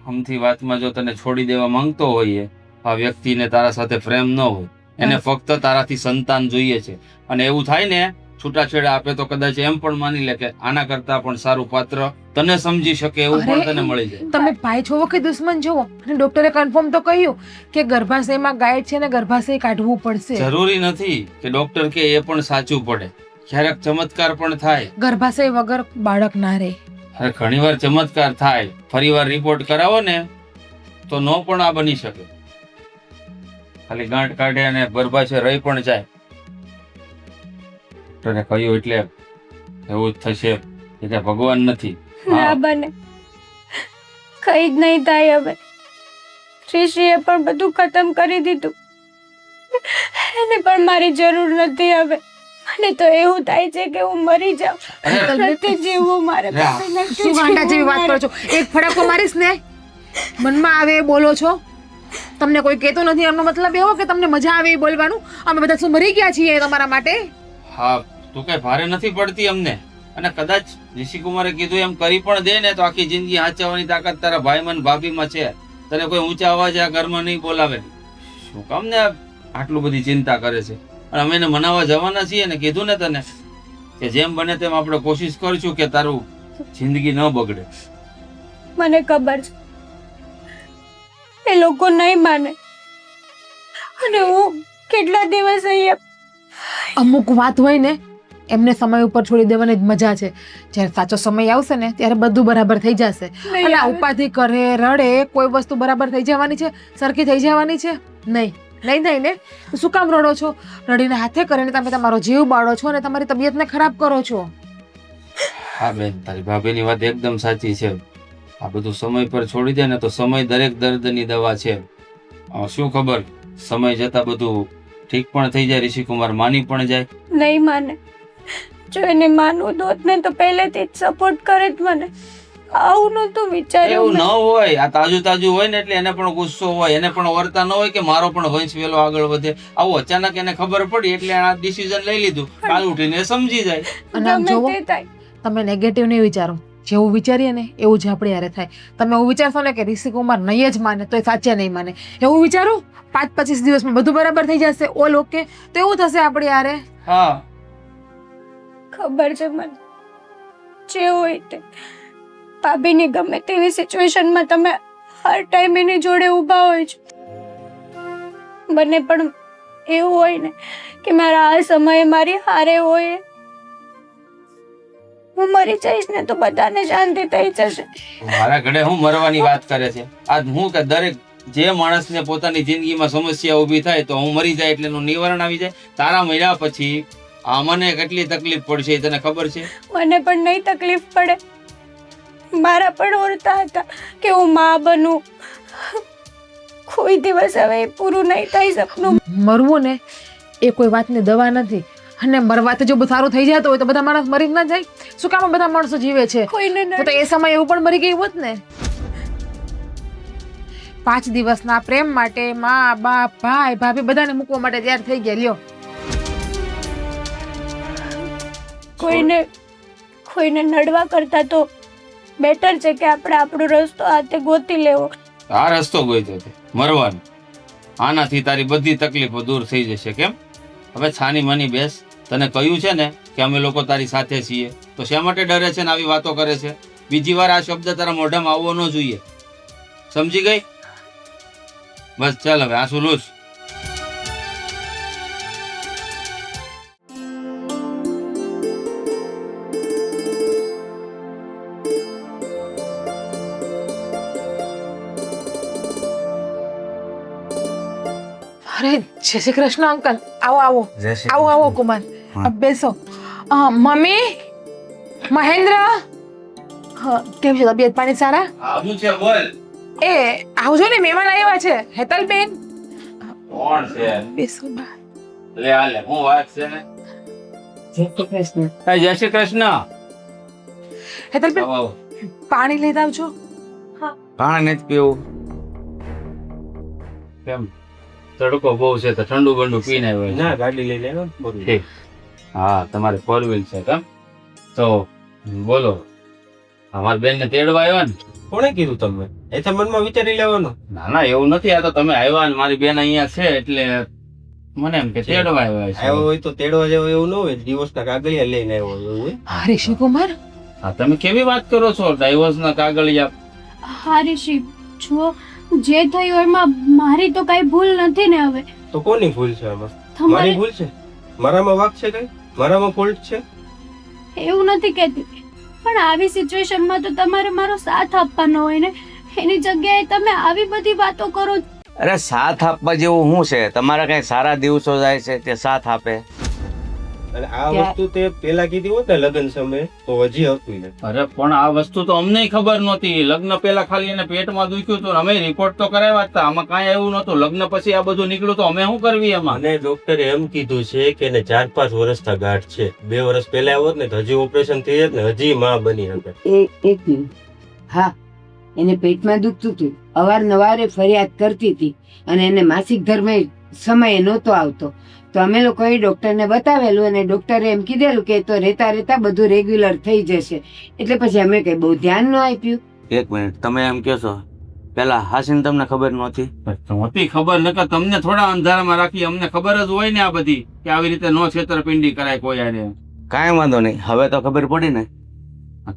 [SPEAKER 3] હમથી વાતમાં જો તને છોડી દેવા માંગતો હોઈએ, આ વ્યક્તિને તારા સાથે પ્રેમ ન હોય, એને ફક્ત તારાથી સંતાન જોઈએ છે, અને એવું થાય ને છૂટાછેડા આપે તો કદાચ એમ પણ માની લે કે આના કરતા પણ સારું પાત્ર તને સમજી શકે એવું પણ તને મળી જાય.
[SPEAKER 4] તમે ભાઈ છો કે દુશ્મન છો? અને ડોક્ટરે કન્ફર્મ તો કહ્યું કે ગર્ભાશયમાં ગાઈડ છે ને ગર્ભાશય કાઢવું પડશે.
[SPEAKER 3] જરૂરી નથી કે ડોક્ટર કે એ પણ સાચું પડે, ક્યારેક ચમત્કાર પણ થાય.
[SPEAKER 4] ગર્ભાશય વગર બાળક ના રહે.
[SPEAKER 3] અરે ઘણીવાર ચમત્કાર થાય, ફરીવાર રિપોર્ટ કરાવો ને તો નો પણ આ બની શકે. ખાલી ગાંઠ કાઢે અને ગર્ભાશય રહી પણ જાય. તને કહ્યું એટલે એવું જ થશે, એટલે ભગવાન નથી.
[SPEAKER 1] ના બને, કઈ જ નહીં થાય. હવે ઋષિએ પણ બધું ખતમ કરી દીધું, એને પણ મારી જરૂર નથી. હવે મને તો એવું થાય છે કે હું મરી જાઉં નથી જીવવું મારે ભાભીને
[SPEAKER 4] શું ગાંડા જેવી વાત કરો છો? એક ફડાકો મારીશ ને મનમાં આવે એ બોલો છો. તમને કોઈ કહેતો નથી એમનો મતલબ એવો કે તમને મજા આવે એ બોલવાનું. અમે બધા શું મરી ગયા છીએ તમારા માટે?
[SPEAKER 3] હા, તું કઈ ભારે નથી પડતી અમને. અને કદાચ ઋષિકુમારે કીધું એમ કરી પણ દે ને તો આખી જિંદગી હાચવવાની તાકાત તારા ભાઈમાં ને ભાભીમાં છે. તને કોઈ ઊંચા અવાજે આ ઘરમાં નહીં બોલાવે. શું કામ ને આટલું બધી ચિંતા કરે છે? અને અમે એને મનાવવા જવાના છીએ ને કીધું ને તને કે જેમ બને તેમ આપણે કોશિશ કરશું કે તારું જિંદગી ન બગડે.
[SPEAKER 1] મને ખબર છે એ લોકો નહીં માને અને હું કેટલા દિવસ અહીંયા
[SPEAKER 4] અમુક વાત હોય ને એમને સમય ઉપર છોડી દેવાની જ મજા છે. જ્યારે સાચો સમય આવશે ને ત્યારે બધું બરાબર થઈ જશે. અને આ ઉપાધિ કરે રડે કોઈ વસ્તુ બરાબર થઈ જવાની છે? સરખી થઈ જવાની છે? નહીં નહીં નહીં ને. શું કામ રડો છો? રડીને હાથે કરીને તમે તમારો જીવ બાળો છો અને તમારી તબિયતને ખરાબ કરો છો.
[SPEAKER 3] હા બેન, તારી ભાભીની વાત એકદમ સાચી છે. આ બધું સમય પર છોડી દે ને તો સમય દરેક દર્દની દવા છે. શું ખબર સમય જતા બધું ઠીક પણ થઈ જાય, ઋષિકુમાર માની પણ જાય.
[SPEAKER 1] નહીં માને. જો એને માનવું હોત ને તો પહેલેથી જ સપોર્ટ કરે જ મને. આવું નહોતું વિચાર્યું
[SPEAKER 3] એવું
[SPEAKER 1] મેં.
[SPEAKER 3] ન હોય. આ તાજું તાજું હોય ને એટલે એને પણ ગુસ્સો હોય, એને પણ વર્તા ન હોય કે મારો પણ વંશ વેલો આગળ વધે. આવું અચાનક એને ખબર પડી એટલે આ ડિસિઝન લઈ લીધું. કાલ ઉઠીને સમજી જાય.
[SPEAKER 4] અને આમ
[SPEAKER 1] ગમે
[SPEAKER 4] જોવો,
[SPEAKER 1] તે થાય.
[SPEAKER 4] તમે નેગેટિવ નહીં વિચારો. જેવું વિચારીએ ને એવું જ આપણે યારે થાય. તમે એવું વિચારશો ને કે ઋષિકુમાર નહીં જ માને તો એ સાચે નહીં માને, એવું વિચારો 5-25 દિવસમાં બધું બરાબર થઈ જશે, ઓલ ઓકે, તો એવું થશે આપણે યારે.
[SPEAKER 3] હા,
[SPEAKER 1] ખબર છે મને. જે હોય તે ભાભીની ગમે તેવી સિચ્યુએશનમાં તમે હર ટાઈમ એની જોડે ઊભા હોય છો. મને પણ એવું હોય ને કે મારા આ સમયે મારી હારે હોય, હું મરી જઈશ ને તો બધાને શાંતિ થઈ જશે.
[SPEAKER 3] મારા ઘરે હું મરવાની વાત કરે છે? આજ હું કે દરેક જે માણસને પોતાની જિંદગીમાં સમસ્યા ઊભી થાય તો હું મરી જાય એટલે એનું નિવારણ આવી જાય. તારા મર્યા પછી આ મને કેટલી તકલીફ પડશે એ તને ખબર છે?
[SPEAKER 1] મને પણ નહીં તકલીફ પડે. મારા પણ ઓરતા હતા કે હું માં બનું. કોઈ દિવસ હવે એ પૂરું નહીં થઈ સપનું.
[SPEAKER 4] મરવું ને એ કોઈ વાતની દવા નથી. અને મરવાથી જો બધું સારું થઈ જતું હોય તો બધા માણસ મરી જ ના જાય? શું કામ બધા માણસો જીવે છે?
[SPEAKER 1] કોઈને ન
[SPEAKER 4] તો એ સમય એવું પણ મરી ગયું હોત ને. 5 દિવસના પ્રેમ માટે માં બાપ ભાઈ ભાભી બધાને મૂકવા માટે તૈયાર થઈ ગયા. લ્યો,
[SPEAKER 1] કોઈને નડવા કરતા તો બેટર છે કે આપણે આપણો રસ્તો હાથે ગોતી લેવો.
[SPEAKER 3] આ રસ્તો ગોઈતો છે મરવાનો. આનાથી તારી બધી તકલીફો દૂર થઈ જશે. કેમ? હવે છાની માની બેસ. તને કહ્યું છે ને કે અમે લોકો તારી સાથે છીએ, તો શા માટે ડરે છે ને આવી વાતો કરે છે? બીજી વાર આ શબ્દ તારા મોઢામાં આવવો ન જોઈએ. સમજી ગઈ? બસ ચાલ હવે આંસુ લૂછ.
[SPEAKER 4] અરે જય શ્રી કૃષ્ણ અંકલ. આવો આવો આવો આવો કુમાર, બેસો. મમ્મી, મહેન્દ્ર, કેમ છે તબિયત પાણી સારા?
[SPEAKER 3] આવું છે બોલ.
[SPEAKER 4] એ આવજો ને, મહેમાન આવ્યા છે. હેતલબેન,
[SPEAKER 3] કોણ છે?
[SPEAKER 4] બેસો બા.
[SPEAKER 3] લે આ લે, હું વાત છે ને.
[SPEAKER 2] જય શ્રી કૃષ્ણ.
[SPEAKER 3] જય શ્રી કૃષ્ણ.
[SPEAKER 4] હેતલબેન,
[SPEAKER 3] આવો, આવો.
[SPEAKER 4] પાણી લઈ આવજો.
[SPEAKER 3] પાણી નથી પીવું. કેમ? તડકો બહુ છે તો ઠંડુ બંડુ પીને આવ્યો છે.
[SPEAKER 5] ના, ગાડી લઈ લેનો બધું.
[SPEAKER 3] ઠીક. હા, તમારે 4 વ્હીલ છે કેમ? તો બોલો, અમારી બેન ને તેડવા આવ્યા ને?
[SPEAKER 5] કોણે કીધું તમને? એ તો મનમાં વિચારી લેવાનું.
[SPEAKER 3] ના ના, એવું નથી. આ તો તમે આવ્યા ને મારી બેન અહીંયા છે એટલે મને એમ કે તેડવા આવ્યા છે.
[SPEAKER 5] આવ્યો હોય તો તેડવા જેવો એવું ન હોય. ડિવોર્સના કાગળિયા લઈને આવ્યો હોય એવું હોય.
[SPEAKER 4] હા ઋષિકુમાર,
[SPEAKER 3] હા, તમે કેવી વાત કરો છો? ડાયવોર્સ ના કાગળિયા?
[SPEAKER 1] હા ઋષિ, જુઓ જે થયું એમાં મારી તો કઈ ભૂલ નથી ને. હવે
[SPEAKER 5] તો કોની ભૂલ છે આમાં? મારી
[SPEAKER 1] તમારે
[SPEAKER 5] ભૂલ છે? મારામાં વાંક છે કઈ? મારામાં ફોલ્ટ છે?
[SPEAKER 1] એવું નથી કહેતી, પણ આવી સિચ્યુએશનમાં તો તમારે મારો સાથ આપવાનો હોય ને. એની જગ્યાએ તમે આવી બધી વાતો કરો.
[SPEAKER 6] અરે સાથ આપવા જેવું શું છે? તમારા કઈ સારા દિવસો જાય છે તે સાથ આપે?
[SPEAKER 5] અને આ વસ્તુ તે પેલા કીધી હોત ને લગ્ન સમયે તો હજી હતું ને.
[SPEAKER 3] અરે પણ આ વસ્તુ તો અમને ખબર નહોતી. લગ્ન પહેલા ખાલી એને પેટમાં દુખ્યું હતું, અમે રિપોર્ટ તો કરાવ્યા હતા, આમાં કાંઈ એવું નહોતું. લગ્ન પછી આ બધું નીકળ્યું તો અમે શું કરવી એમાં?
[SPEAKER 5] અને ડોક્ટરે એમ કીધું છે કે એને 4-5 વર્ષના ગાંઠ છે. 2 વર્ષ પહેલા આવ્યો ને તો હજી ઓપરેશન થઈ જાય ને હજી માં બની શકે.
[SPEAKER 2] એક મિનિટ. હા, એને પેટમાં દુખતું હતું, અવારનવાર ફરિયાદ કરતી હતી અને એને માસિક ધર્મ સમય નહોતો આવતો. તો અમે લોકોએ ડોક્ટરને બતાવેલું અને ડોક્ટરે એમ કીધેલું કે તો રહેતા રહેતા બધું રેગ્યુલર થઈ જશે. એટલે પછી અમે કઈ બહુ ધ્યાન ન આપ્યું.
[SPEAKER 6] એક મિનિટ, તમે એમ કહો છો પેલા હાસીને તમને ખબર નહોતી?
[SPEAKER 3] નહોતી ખબર, નકર તમને થોડા અંધારામાં રાખી. અમને ખબર જ હોય ને આ બધી કે આવી રીતે નો છેતરપિંડી કરાય કોઈ હારે.
[SPEAKER 6] કાંઈ વાંધો નહીં, હવે તો ખબર પડી ને.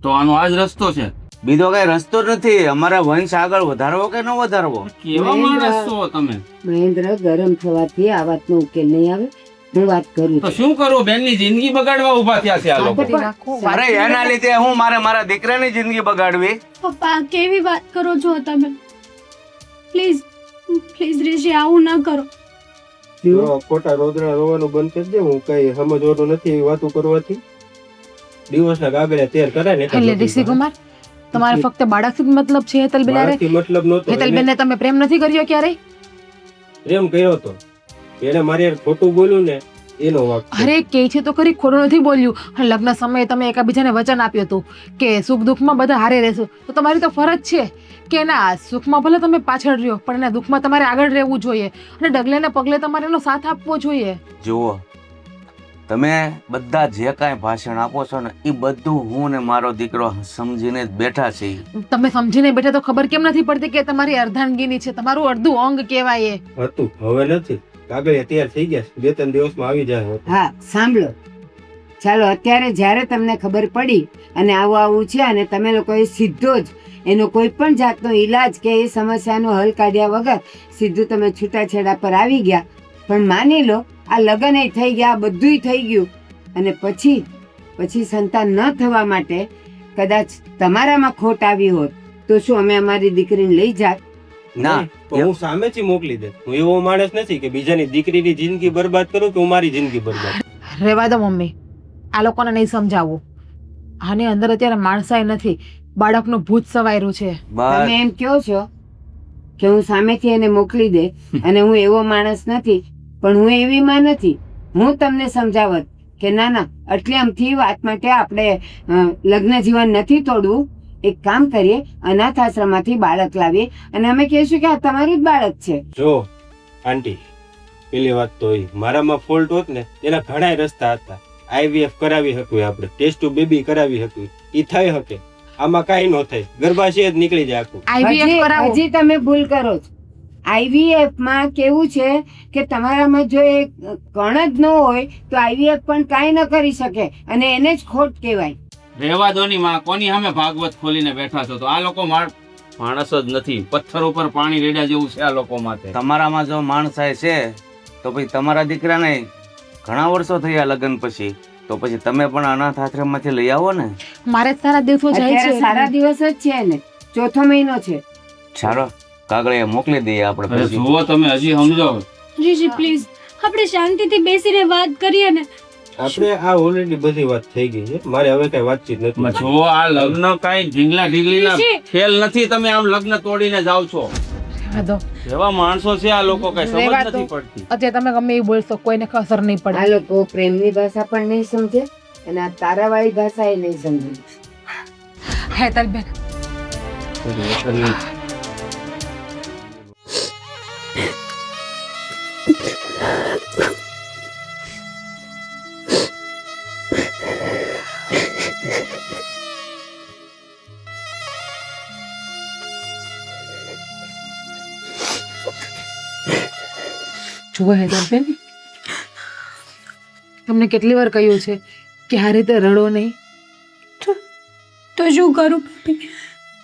[SPEAKER 3] તો આનો આ જ રસ્તો છે.
[SPEAKER 6] બીજો કઈ રસ્તો નથી. અમારા વંશ આગળ વધારવો કે ન વધારવો?
[SPEAKER 3] કેવા માણસ છો તમે?
[SPEAKER 2] મહેન્દ્ર, ગરમ થવાથી આ વાતનો ઉકેલ નહીં આવે. હું વાત કરું
[SPEAKER 3] તો શું કરવું? બેનની જિંદગી બગાડવા ઉભા થયા છે આ લોકો.
[SPEAKER 6] અરે એના લીધે હું મારા દીકરાની જિંદગી બગાડવી?
[SPEAKER 1] પપ્પા કેવી વાત કરો છો તમે? પ્લીઝ પ્લીઝ ઋષિ આવું ન કરો.
[SPEAKER 5] જો ખોટા રોદડા રોવાનું બંધ કરી દે. હું કઈ સમજવાનું નથી એવી વાતો કરવાથી. દિવસના ગાગળે તેર કરાય ને
[SPEAKER 4] એટલે ઋષિકુમાર, તમારે ફક્ત બાળકથી જ મતલબ છે હેતલબેન હારે?
[SPEAKER 5] મારાથી મતલબ નહોતો.
[SPEAKER 4] હેતલબેનને તમે પ્રેમ નથી કર્યો ક્યારેય?
[SPEAKER 5] પ્રેમ કર્યો તો એને મારી હારે ખોટું બોલ્યું ને એનો વાંક છે.
[SPEAKER 4] અરે કે છે તો ખરી, ખોટું નથી બોલ્યું. અને લગ્ન સમયે તમે એકબીજાને વચન આપ્યું હતું કે સુખ દુઃખમાં બધા હારે રહેશો. તો તમારી તો ફરજ છે કે ના, સુખમાં ભલે તમે પાછળ રહ્યો પણ એના દુઃખમાં તમારે આગળ રહેવું જોઈએ અને ડગલે ને પગલે તમારે એનો સાથ આપવો જોઈએ.
[SPEAKER 6] જુઓ, તમે બધા જે કાંઈ ભાષણ આપો છો ને એ બધું હું ને મારો દીકરો સમજીને જ બેઠા છીએ.
[SPEAKER 4] તમે સમજીને બેઠા તો ખબર કેમ નથી પડતી કે તમારી અર્ધાંગીની છે, તમારું અડધું અંગ કહેવાય એ.
[SPEAKER 5] હતું, હવે નથી. કાગળિયા તૈયાર થઈ ગયા છે. 2-3 દિવસમાં આવી જાય.
[SPEAKER 2] હા, સાંભળો, ચાલો અત્યારે જ્યારે તમને ખબર પડી અને આવું છે અને તમે લોકોએ સીધો જ એનો કોઈ પણ જાતનો ઈલાજ કે એ સમસ્યાનો હલ કાઢ્યા વગર સીધું તમે છૂટાછેડા પર આવી ગયા. પણ માની લો આ લગ્ન એ થઈ ગયા, બધુંય થઈ ગયું અને પછી સંતાન ન થવા માટે કદાચ તમારામાં ખોટ આવી હોત તો શું અમે અમારી દીકરીને લઈ જાત?
[SPEAKER 6] ના,
[SPEAKER 5] તો હું સામેથી મોકલી દે. હું એવો માણસ નથી કે બીજાની દીકરીની જિંદગી બરબાદ કરું કે હું મારી જિંદગી બરબાદ.
[SPEAKER 4] રહેવા દો મમ્મી, આ લોકોને નહીં સમજાવવું. આની અંદર અત્યારે માણસાઈ નથી, બાળકનું ભૂત સવાયેલું છે.
[SPEAKER 6] બસ
[SPEAKER 2] તમે એમ કહો છો કે હું સામેથી એને મોકલી દે અને હું એવો માણસ નથી, પણ હું એવી માં નથી. હું તમને સમજાવત કે ના ના, આટલી આમથી વાત માટે આપણે લગ્ન જીવન નથી તોડવું. એક કામ કરીએ, અનાથ આશ્રમમાંથી બાળક લાવીએ અને અમે કહીશું કે આ તમારું જ બાળક છે.
[SPEAKER 5] જો આંટી, પેલી વાત તો એ મારામાં ફોલ્ટ હોત ને એના ઘણા રસ્તા હતા. IVF કરાવી શકું, આપણે ટેસ્ટ ટુ બેબી કરાવી શકું, એ થઈ શકે. આમાં કાંઈ ન થાય, ગર્ભાશય જ નીકળી જાય આખું.
[SPEAKER 4] IVF કરાવો.
[SPEAKER 2] હજી તમે ભૂલ કરો છો. IVF માં કેવું છે કે તમારામાં જો એ કણ જ ન હોય તો IVF પણ કાંઈ ન કરી શકે અને એને જ ખોટ કહેવાય.
[SPEAKER 3] રેવા દો ની માં, કોની સામે ભાગવત ખોલીને બેઠા છો? તો આ લોકો માણસ જ નથી, પથ્થર ઉપર પાણી રેડ્યા જેવું છે આ લોકો માટે.
[SPEAKER 6] તમારામાં જો માણસાઈ છે તો પછી તમારા દીકરાને ઘણા વર્ષો થયા લગ્ન પછી, તો પછી તમે પણ અનાથ આશ્રમમાંથી લઈ આવો ને.
[SPEAKER 4] મારે જ સારા દિવસો જાય
[SPEAKER 2] અત્યારે
[SPEAKER 4] છે.
[SPEAKER 2] સારા દિવસ જ છે ને, 4થો મહિનો છે.
[SPEAKER 6] ચાલો કાગળિયા મોકલી દઈએ આપણે
[SPEAKER 3] અરે
[SPEAKER 6] પછી.
[SPEAKER 3] જુઓ તમે હજી સમજો.
[SPEAKER 1] ઋષિ પ્લીઝ, આપણે શાંતિથી બેસીને વાત કરીએ ને.
[SPEAKER 5] આપણે આ ઓલરેડી બધી વાત થઈ ગઈ છે. મારે હવે કઈ વાતચીત નથી.
[SPEAKER 3] જુઓ, આ લગ્ન કઈ ઢીંગલા ઢીંગલીના ખેલ નથી. તમે આમ લગ્ન તોડીને જાવ છો.
[SPEAKER 4] રહેવા દો.
[SPEAKER 3] એવા માણસો છે આ લોકો, કઈ સમજ
[SPEAKER 4] રહેવા દો.
[SPEAKER 3] નથી પડતી.
[SPEAKER 4] અત્યારે તમે ગમે એવું બોલશો કોઈને અસર નહીં
[SPEAKER 2] આ
[SPEAKER 4] પડે.
[SPEAKER 2] લોકો પ્રેમની ભાષા પણ નહીં સમજે અને આ તારાવાળી ભાષા એ નહીં સમજે.
[SPEAKER 4] હેતલબેન, જુઓ હેતલબેન, તમને કેટલી વાર કહ્યું છે કે આ રીતે રડો નહીં.
[SPEAKER 1] તો શું કરું ભાભી?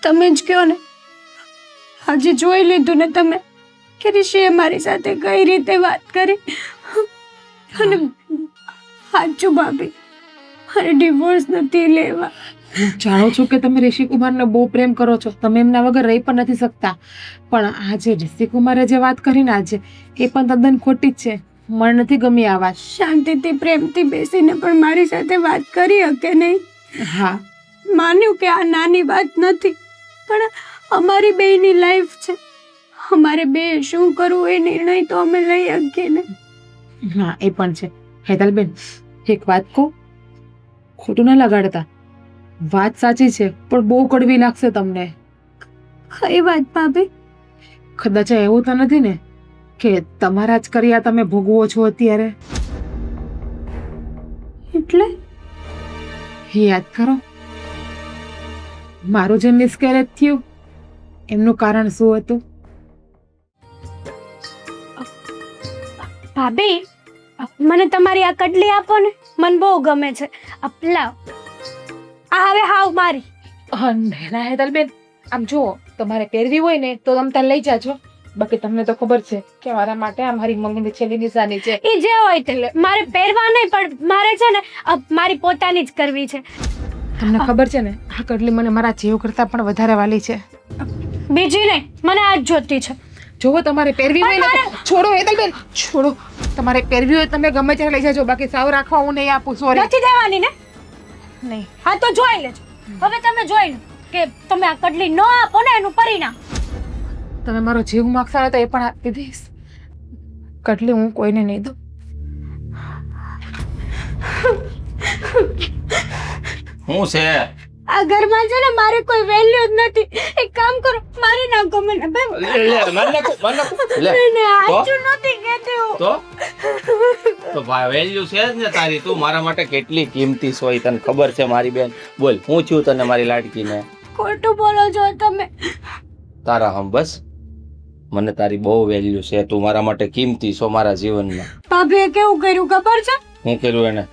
[SPEAKER 1] તમે જ કહો ને. આજે જોઈ લીધું ને તમે કે ઋષિએ મારી સાથે કઈ રીતે વાત કરી. અને સાચું ભાભી, મારે ડિવોર્સ નથી લેવા.
[SPEAKER 4] હું જાણું છું કે તમે ઋષિકુમારને બહુ પ્રેમ કરો છો, તમે એમના વગર રહી પણ નથી શકતા. પણ આજે ઋષિકુમારે જે વાત કરીને આજે એ પણ તદ્દન ખોટી જ છે. મને નથી ગમી આ વાત.
[SPEAKER 1] શાંતિથી પ્રેમથી બેસીને પણ મારી સાથે વાત કરી શકે નહીં.
[SPEAKER 4] હા,
[SPEAKER 1] માન્યું કે આ નાની વાત નથી, પણ અમારી બેયની લાઈફ છે. અમારે બે શું કરવું એ નિર્ણય તો અમે લઈ શકીએ ને.
[SPEAKER 4] હા એ પણ છે. હેતલબેન, એક વાત કહું, ખોટું ના લગાડતા. વાત સાચી છે પણ બહુ કડવી લાગશે તમને.
[SPEAKER 1] કઈ વાત ભાભી?
[SPEAKER 4] કદાચ એવું તો નથી ને કે તમારા જ કર્યા તમે ભોગવો છો અત્યારે?
[SPEAKER 1] એટલે
[SPEAKER 4] યાદ કરો, મારું જે મિસકેરેજ થયું એમનું કારણ શું હતું?
[SPEAKER 1] ભાભી, મને તમારી આ કડલી આપો ને, મને બહુ ગમે છે. લાવ, આ હવે હાવ મારી.
[SPEAKER 4] ના હેતલબેન, આમ જુઓ, તમારે પહેરવી હોય ને તો તમે ત્યાં લઈ જાજો. બાકી તમને તો ખબર છે કે મારા માટે આ મારી મમ્મીની છેલ્લી નિશાની છે.
[SPEAKER 1] એ જે હોય તે લે. મારે પહેરવા નહીં, પણ મારે છે ને મારી પોતાની જ કરવી છે.
[SPEAKER 4] તમને ખબર છે ને, આ કડલી મને મારા જીવ કરતાં પણ વધારે વાલી છે.
[SPEAKER 1] બીજી નહીં, મને આ જ જોતી છે.
[SPEAKER 4] જોવો, તમારે પહેરવી હોય ને તો છોડો હેતલબેન, છોડો. તમારે પહેરવી હોય તમે ગમે ત્યારે લઈ જાજો, બાકી સાવ રાખવા હું નહીં આપું. સોરી.
[SPEAKER 1] નથી દેવાની ને?
[SPEAKER 4] નહીં.
[SPEAKER 1] હા તો જોઈ લેજો. હવે તમે જોઈ લો કે તમે આ કડલી ન આપો ને એનું પરિણામ.
[SPEAKER 4] તમે મારો જીવ માગશો ને તો એ પણ આપી દઈશ. કડલી હું કોઈને નહીં દઉં.
[SPEAKER 3] શું છે?
[SPEAKER 1] આ ઘરમાં છે ને મારે કોઈ વેલ્યુ જ નથી. એક કામ કરો, મારી નાખો મને.
[SPEAKER 3] લે, મારી નાખું, મારી નાખું. લે,
[SPEAKER 1] મને
[SPEAKER 3] તો?
[SPEAKER 1] સાચું નથી કહેતી હું.
[SPEAKER 3] તો વેલ્યુ છે જ ને તારી. તું મારા માટે કેટલી કિંમતી છો એ તને ખબર છે મારી બેન. બોલ, હું છું તને મારી લાડકીને?
[SPEAKER 1] ખોટું બોલો છો તમે.
[SPEAKER 3] તારા હમ બસ, મને તારી બહુ વેલ્યુ છે. તું મારા માટે કિંમતી છો મારા જીવનમાં.
[SPEAKER 1] ભાભીએ કેવું કર્યું ખબર છે?
[SPEAKER 3] હું કર્યું એને?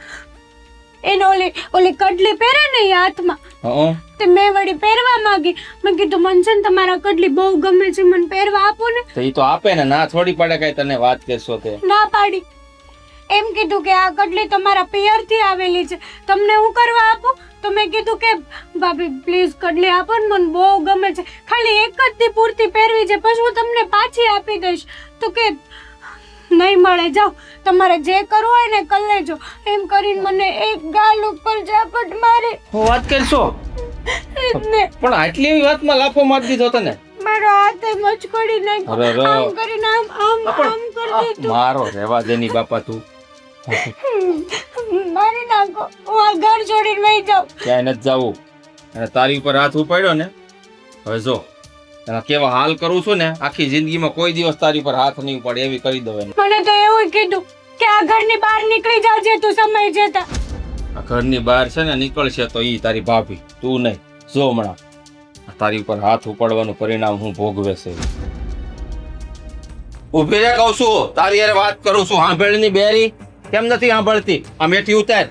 [SPEAKER 1] એને ઓલી કડલી પહેરે ને એ હાથમાં,
[SPEAKER 3] હં?
[SPEAKER 1] તે મેં વળી પહેરવા માંગી. મેં કીધું મને છે ને તમારા કડલી બહુ ગમે છે, મને પહેરવા આપો ને.
[SPEAKER 3] તો ઈ તો આપે ને, ના થોડી પડે કઈ તને વાત કરશો તે.
[SPEAKER 1] ના પાડી. એમ કીધું કે આ કડલી તમારા પિયરથી આવેલી છે, તમને હું કરવા આપું? તો મેં કીધું કે ભાભી પ્લીઝ કડલી આપો ને, મને બહુ ગમે છે, ખાલી એક જ દી પૂરતી પહેરવી છે, પછી હું તમને પાછી આપી દઈશ. તો કે નહીં મળે, જાઓ, તમારે જે કરવું હોય ને કરી લેજો. એમ કરીને મને એક ગાલ ઉપર ઝાપટ મારી.
[SPEAKER 3] હું વાત કરશો
[SPEAKER 1] ને
[SPEAKER 3] પણ આટલી એવી વાતમાં લાફો મારી દીધો તને?
[SPEAKER 1] મારો હાથે મચકોડી નાખ્યો.
[SPEAKER 3] અરે રે.
[SPEAKER 1] આમ કરીને આમ કરી દીધું.
[SPEAKER 3] મારો રહેવા દેની બાપા તું.
[SPEAKER 1] મારી નાખો, હું આ ઘર છોડીને વહી જાઉં.
[SPEAKER 3] ક્યાંય નથી જવું. અને તારી ઉપર હાથ ઉપાડ્યો ને, હવે જો એના કેવા હાલ કરું છું ને, આખી જિંદગીમાં કોઈ દિવસ તારી ઉપર હાથ નહીં પડે એવી કરી દઉં એને.
[SPEAKER 1] મને તો એવું કીધું કે આ ઘરની બહાર નીકળી જાજે તું સમય જતા.
[SPEAKER 3] આ ઘરની બહાર છે ને નીકળશે તો ઈ તારી ભાભી, તું નહીં. જો હમણાં આ તારી ઉપર હાથ ઉપાડવાનું પરિણામ હું ભોગવે છે. ઉભી રે કહું છું, તારી યાર વાત કરું છું. સાંભળની બેરી કેમ નથી સાંભળતી? આ મેથી ઉતાર.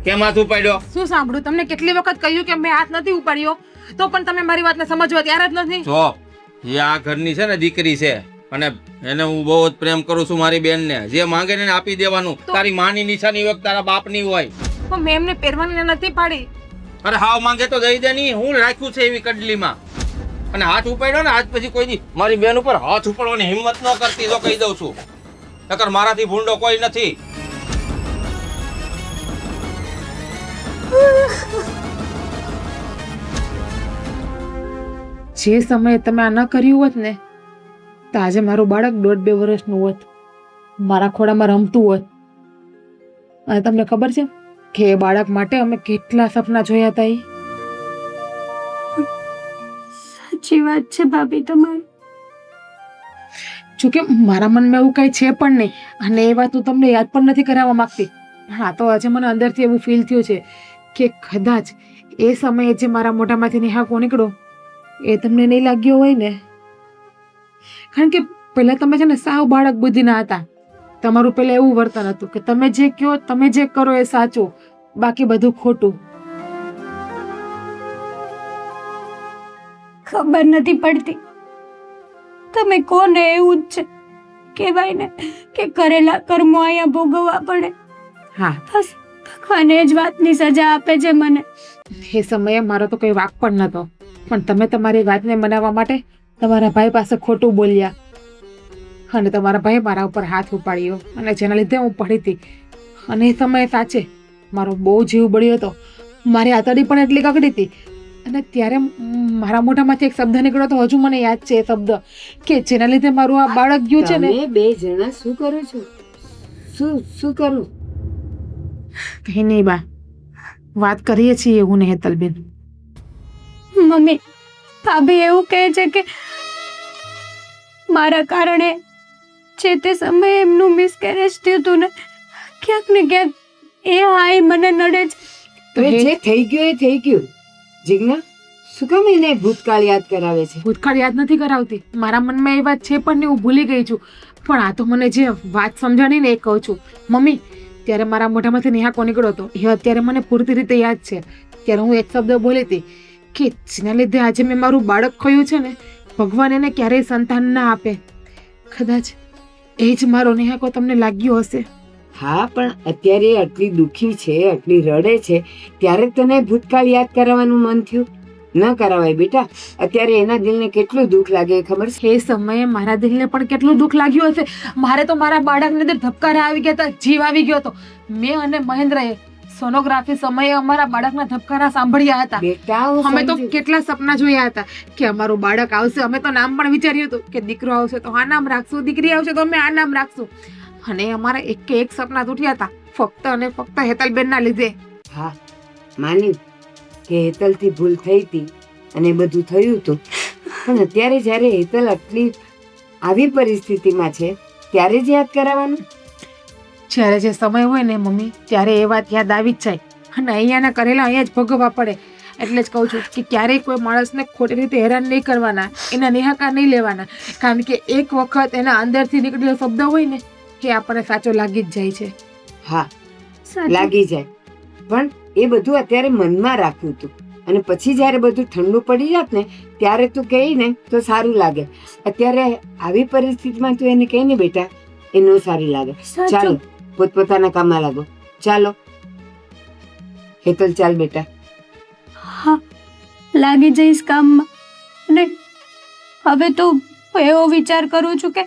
[SPEAKER 3] કેમ હાથ ઉપાડ્યો?
[SPEAKER 4] શું સાંભળું? તમને કેટલી વખત કહ્યું કે મેં હાથ નથી ઉપાડ્યો, તો પણ તમે મારી વાતને સમજવા તૈયાર જ નથી.
[SPEAKER 3] જો એ આ ઘરની છે ને દીકરી છે, અને એને હું બહુ જ પ્રેમ કરું છું. મારી બેનને જે માંગે ને એને આપી દેવાનું. તારી માની નિશાની હોય, તારા બાપની હોય.
[SPEAKER 4] પણ મેં એમને પહેરવાની નથી પાડી.
[SPEAKER 3] અરે હાવ માંગે તો દઈ દે નહીં. હું રાખ્યું છે એવી કડલીમાં. અને હાથ ઉપાડ્યો ને આજ પછી કોઈ દી મારી બેન ઉપર હાથ ઉપાડવાની હિંમત ન કરતી, તો કહી દઉં છું. નકર મારાથી ભૂંડો કોઈ નથી.
[SPEAKER 4] જે સમયે તમે આ ન કર્યું હોત ને, તો આજે મારું બાળક 1.5-2 વર્ષનું હોત, મારા ખોળામાં રમતું હોત. અને તમને ખબર છે કે એ બાળક માટે અમે કેટલા સપના જોયા હતા.
[SPEAKER 1] સાચી વાત છે ભાભી તમારી.
[SPEAKER 4] જોકે મારા મનમાં એવું કંઈ છે પણ નહીં, અને એ વાત હું તમને યાદ પણ નથી કરાવવા માંગતી. હા, તો આજે મને અંદરથી એવું ફીલ થયું છે કે કદાચ એ સમયે જે મારા મોઢામાંથી નિહાકો નીકળો એ તમને નહીં લાગ્યો હોય ને. કારણ કે પહેલા તમે છે ને સાવ બાળક બુદ્ધિના હતા. તમારું પહેલા એવું વર્તન હતું કે તમે જે કહો, તમે જે કરો એ સાચું, બાકી બધું ખોટું.
[SPEAKER 1] ખબર નથી પડતી તમે કોને એવું જ છે. કહેવાય ને કે કરેલા કર્મો અહીંયા ભોગવવા પડે.
[SPEAKER 4] હા,
[SPEAKER 1] બસ ભગવાન એ જ વાતની સજા આપે છે મને.
[SPEAKER 4] એ સમયે મારો તો કોઈ વાક પણ નહોતો, પણ તમે તમારી વાતને મનાવવા માટે તમારા ભાઈ પાસે ખોટું બોલ્યા. અને તમારા ભાઈએ મારા ઉપર હાથ ઉપાડ્યો અને જેના લીધે હું પડી હતી. અને એ સમયે સાચે મારો બહુ જીવ બળ્યો હતો. મારી આતડી પણ એટલી કકડી હતી. અને ત્યારે મારા મોઢામાંથી એક શબ્દ નીકળ્યો તો હજુ મને યાદ છે એ શબ્દ કે જેના લીધે મારું આ બાળક ગયું છે ને.
[SPEAKER 2] તમે બે જણા શું કરો છો? શું કરું?
[SPEAKER 4] કઈ નહીં બા, વાત કરીએ છીએ હું ને હેતલબેન.
[SPEAKER 1] મમ્મી, ભાભી એવું કહે છે કે મારા કારણે જે તે સમયે એમનું મિસકેરેજ થયું હતું ને, ક્યાંક ને ક્યાંક એ હાય મને નડે છે.
[SPEAKER 2] હવે જે થઈ ગયું એ થઈ ગયું. જીજ્ઞા, શું કામ એને ભૂતકાળ યાદ કરાવે છે?
[SPEAKER 4] ભૂતકાળ યાદ નથી કરાવતી. મારા મનમાં એ વાત છે પણ ને હું ભૂલી ગઈ છું. પણ આ તો મને જે વાત સમજાણી ને એ કહું છું. મમ્મી, ત્યારે મારા મોઢામાંથી નિહાકો નીકળ્યો હતો એ અત્યારે મને પૂરતી રીતે યાદ છે. ત્યારે હું એક શબ્દ બોલી હતી કે જેના લીધે આજે મેં મારું બાળક ખોયું છે ને, ભગવાન એને ક્યારેય સંતાન ના આપે. કદાચ એ જ મારો નિહાકો તમને લાગ્યો હશે.
[SPEAKER 2] હા, પણ અત્યારે આટલી દુઃખી છે, આટલી રડે છે, ત્યારે તને ભૂતકાળ યાદ કરાવવાનું મન થયું? ન કરાવાય બેટા. અત્યારે એના દિલને કેટલું દુઃખ લાગે ખબર છે?
[SPEAKER 4] એ સમયે મારા દિલને પણ કેટલું દુઃખ લાગ્યું હશે. મારે તો મારા બાળકની અંદર ધબકારા આવી ગયા હતા, જીવ આવી ગયો હતો. મેં અને મહેન્દ્રએ સોનોગ્રાફી સમયે અમારા બાળકના ધબકારા સાંભળ્યા હતા.
[SPEAKER 2] બેટા, હું
[SPEAKER 4] અમે તો
[SPEAKER 2] સમજુ.
[SPEAKER 4] કેટલા સપના જોયા હતા કે અમારું બાળક આવશે. અમે તો નામ પણ વિચાર્યું હતું કે દીકરો આવશે તો આ નામ રાખશું, દીકરી આવશે તો અમે આ નામ રાખશું. અને અમારા એક સપના તૂટ્યા હતા ફક્ત અને ફક્ત હેતલબેનના લીધે.
[SPEAKER 2] હા, માન્યું કે હેતલથી ભૂલ થઈ હતી અને બધું થયું હતું. પણ અત્યારે જ્યારે હેતલ આટલી આવી પરિસ્થિતિમાં છે ત્યારે જ યાદ કરાવવાનું.
[SPEAKER 4] જ્યારે જે સમય હોય ને મમ્મી, ત્યારે એ વાત યાદ આવી જ જાય. અને અહીંયાના કરેલા અહીંયા જ ભોગવવા પડે. એટલે જ કહું છું કે ક્યારેય કોઈ માણસને ખોટી રીતે હેરાન નહીં કરવાના, એના નિહાકા નહીં લેવાના. કારણ કે એક વખત એના અંદરથી નીકળેલો શબ્દ હોય ને કે આપણને સાચો લાગી જ જાય છે.
[SPEAKER 2] હા,
[SPEAKER 1] સાચું.
[SPEAKER 2] લાગી જાય. પણ એ બધું અત્યારે મનમાં રાખ્યું હતું અને પછી જ્યારે બધું ઠંડુ પડી જાત ને ત્યારે તું કહી ને તો સારું લાગે. અત્યારે આવી પરિસ્થિતિમાં તું એને કહી ને બેટા, એ ન સારી લાગે. ચાલો,
[SPEAKER 1] સાચું.
[SPEAKER 2] પોતપોતાના કામમાં લાગો. ચાલો હેતલ, ચાલ બેટા.
[SPEAKER 1] હા, લાગી જઈશ કામમાં. અને હવે તો એવો વિચાર કરું છું કે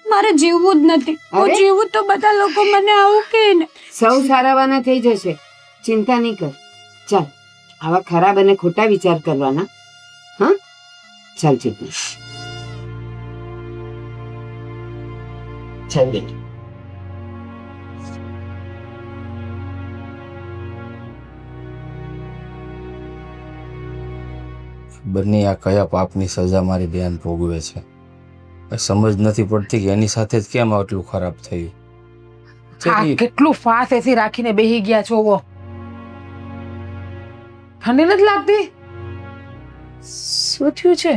[SPEAKER 1] મારે જીવવું જ નથી. હું
[SPEAKER 2] અરે?
[SPEAKER 1] જીવું તો બધા લોકો મને આવું કહે ને.
[SPEAKER 2] સૌ સારાવાના થઈ જશે, ચિંતા નહીં કર. ચાલ, આવા ખરાબ અને ખોટા વિચાર કરવાના. હા, ચાલ જીજ્ઞા, ચાલ બેટા.
[SPEAKER 3] બંને આ કયા પાપની સજા મારી બેન ભોગવે છે. સમજ નથી પડતી કે એની સાથે જ કેમ આટલું ખરાબ થયું.
[SPEAKER 4] આ
[SPEAKER 3] ચેટલી-
[SPEAKER 4] કેટલું ફાસ એસી રાખીને બેહી ગયા છો. વો ઠંડી નથી લાગતી? શું થયું છે?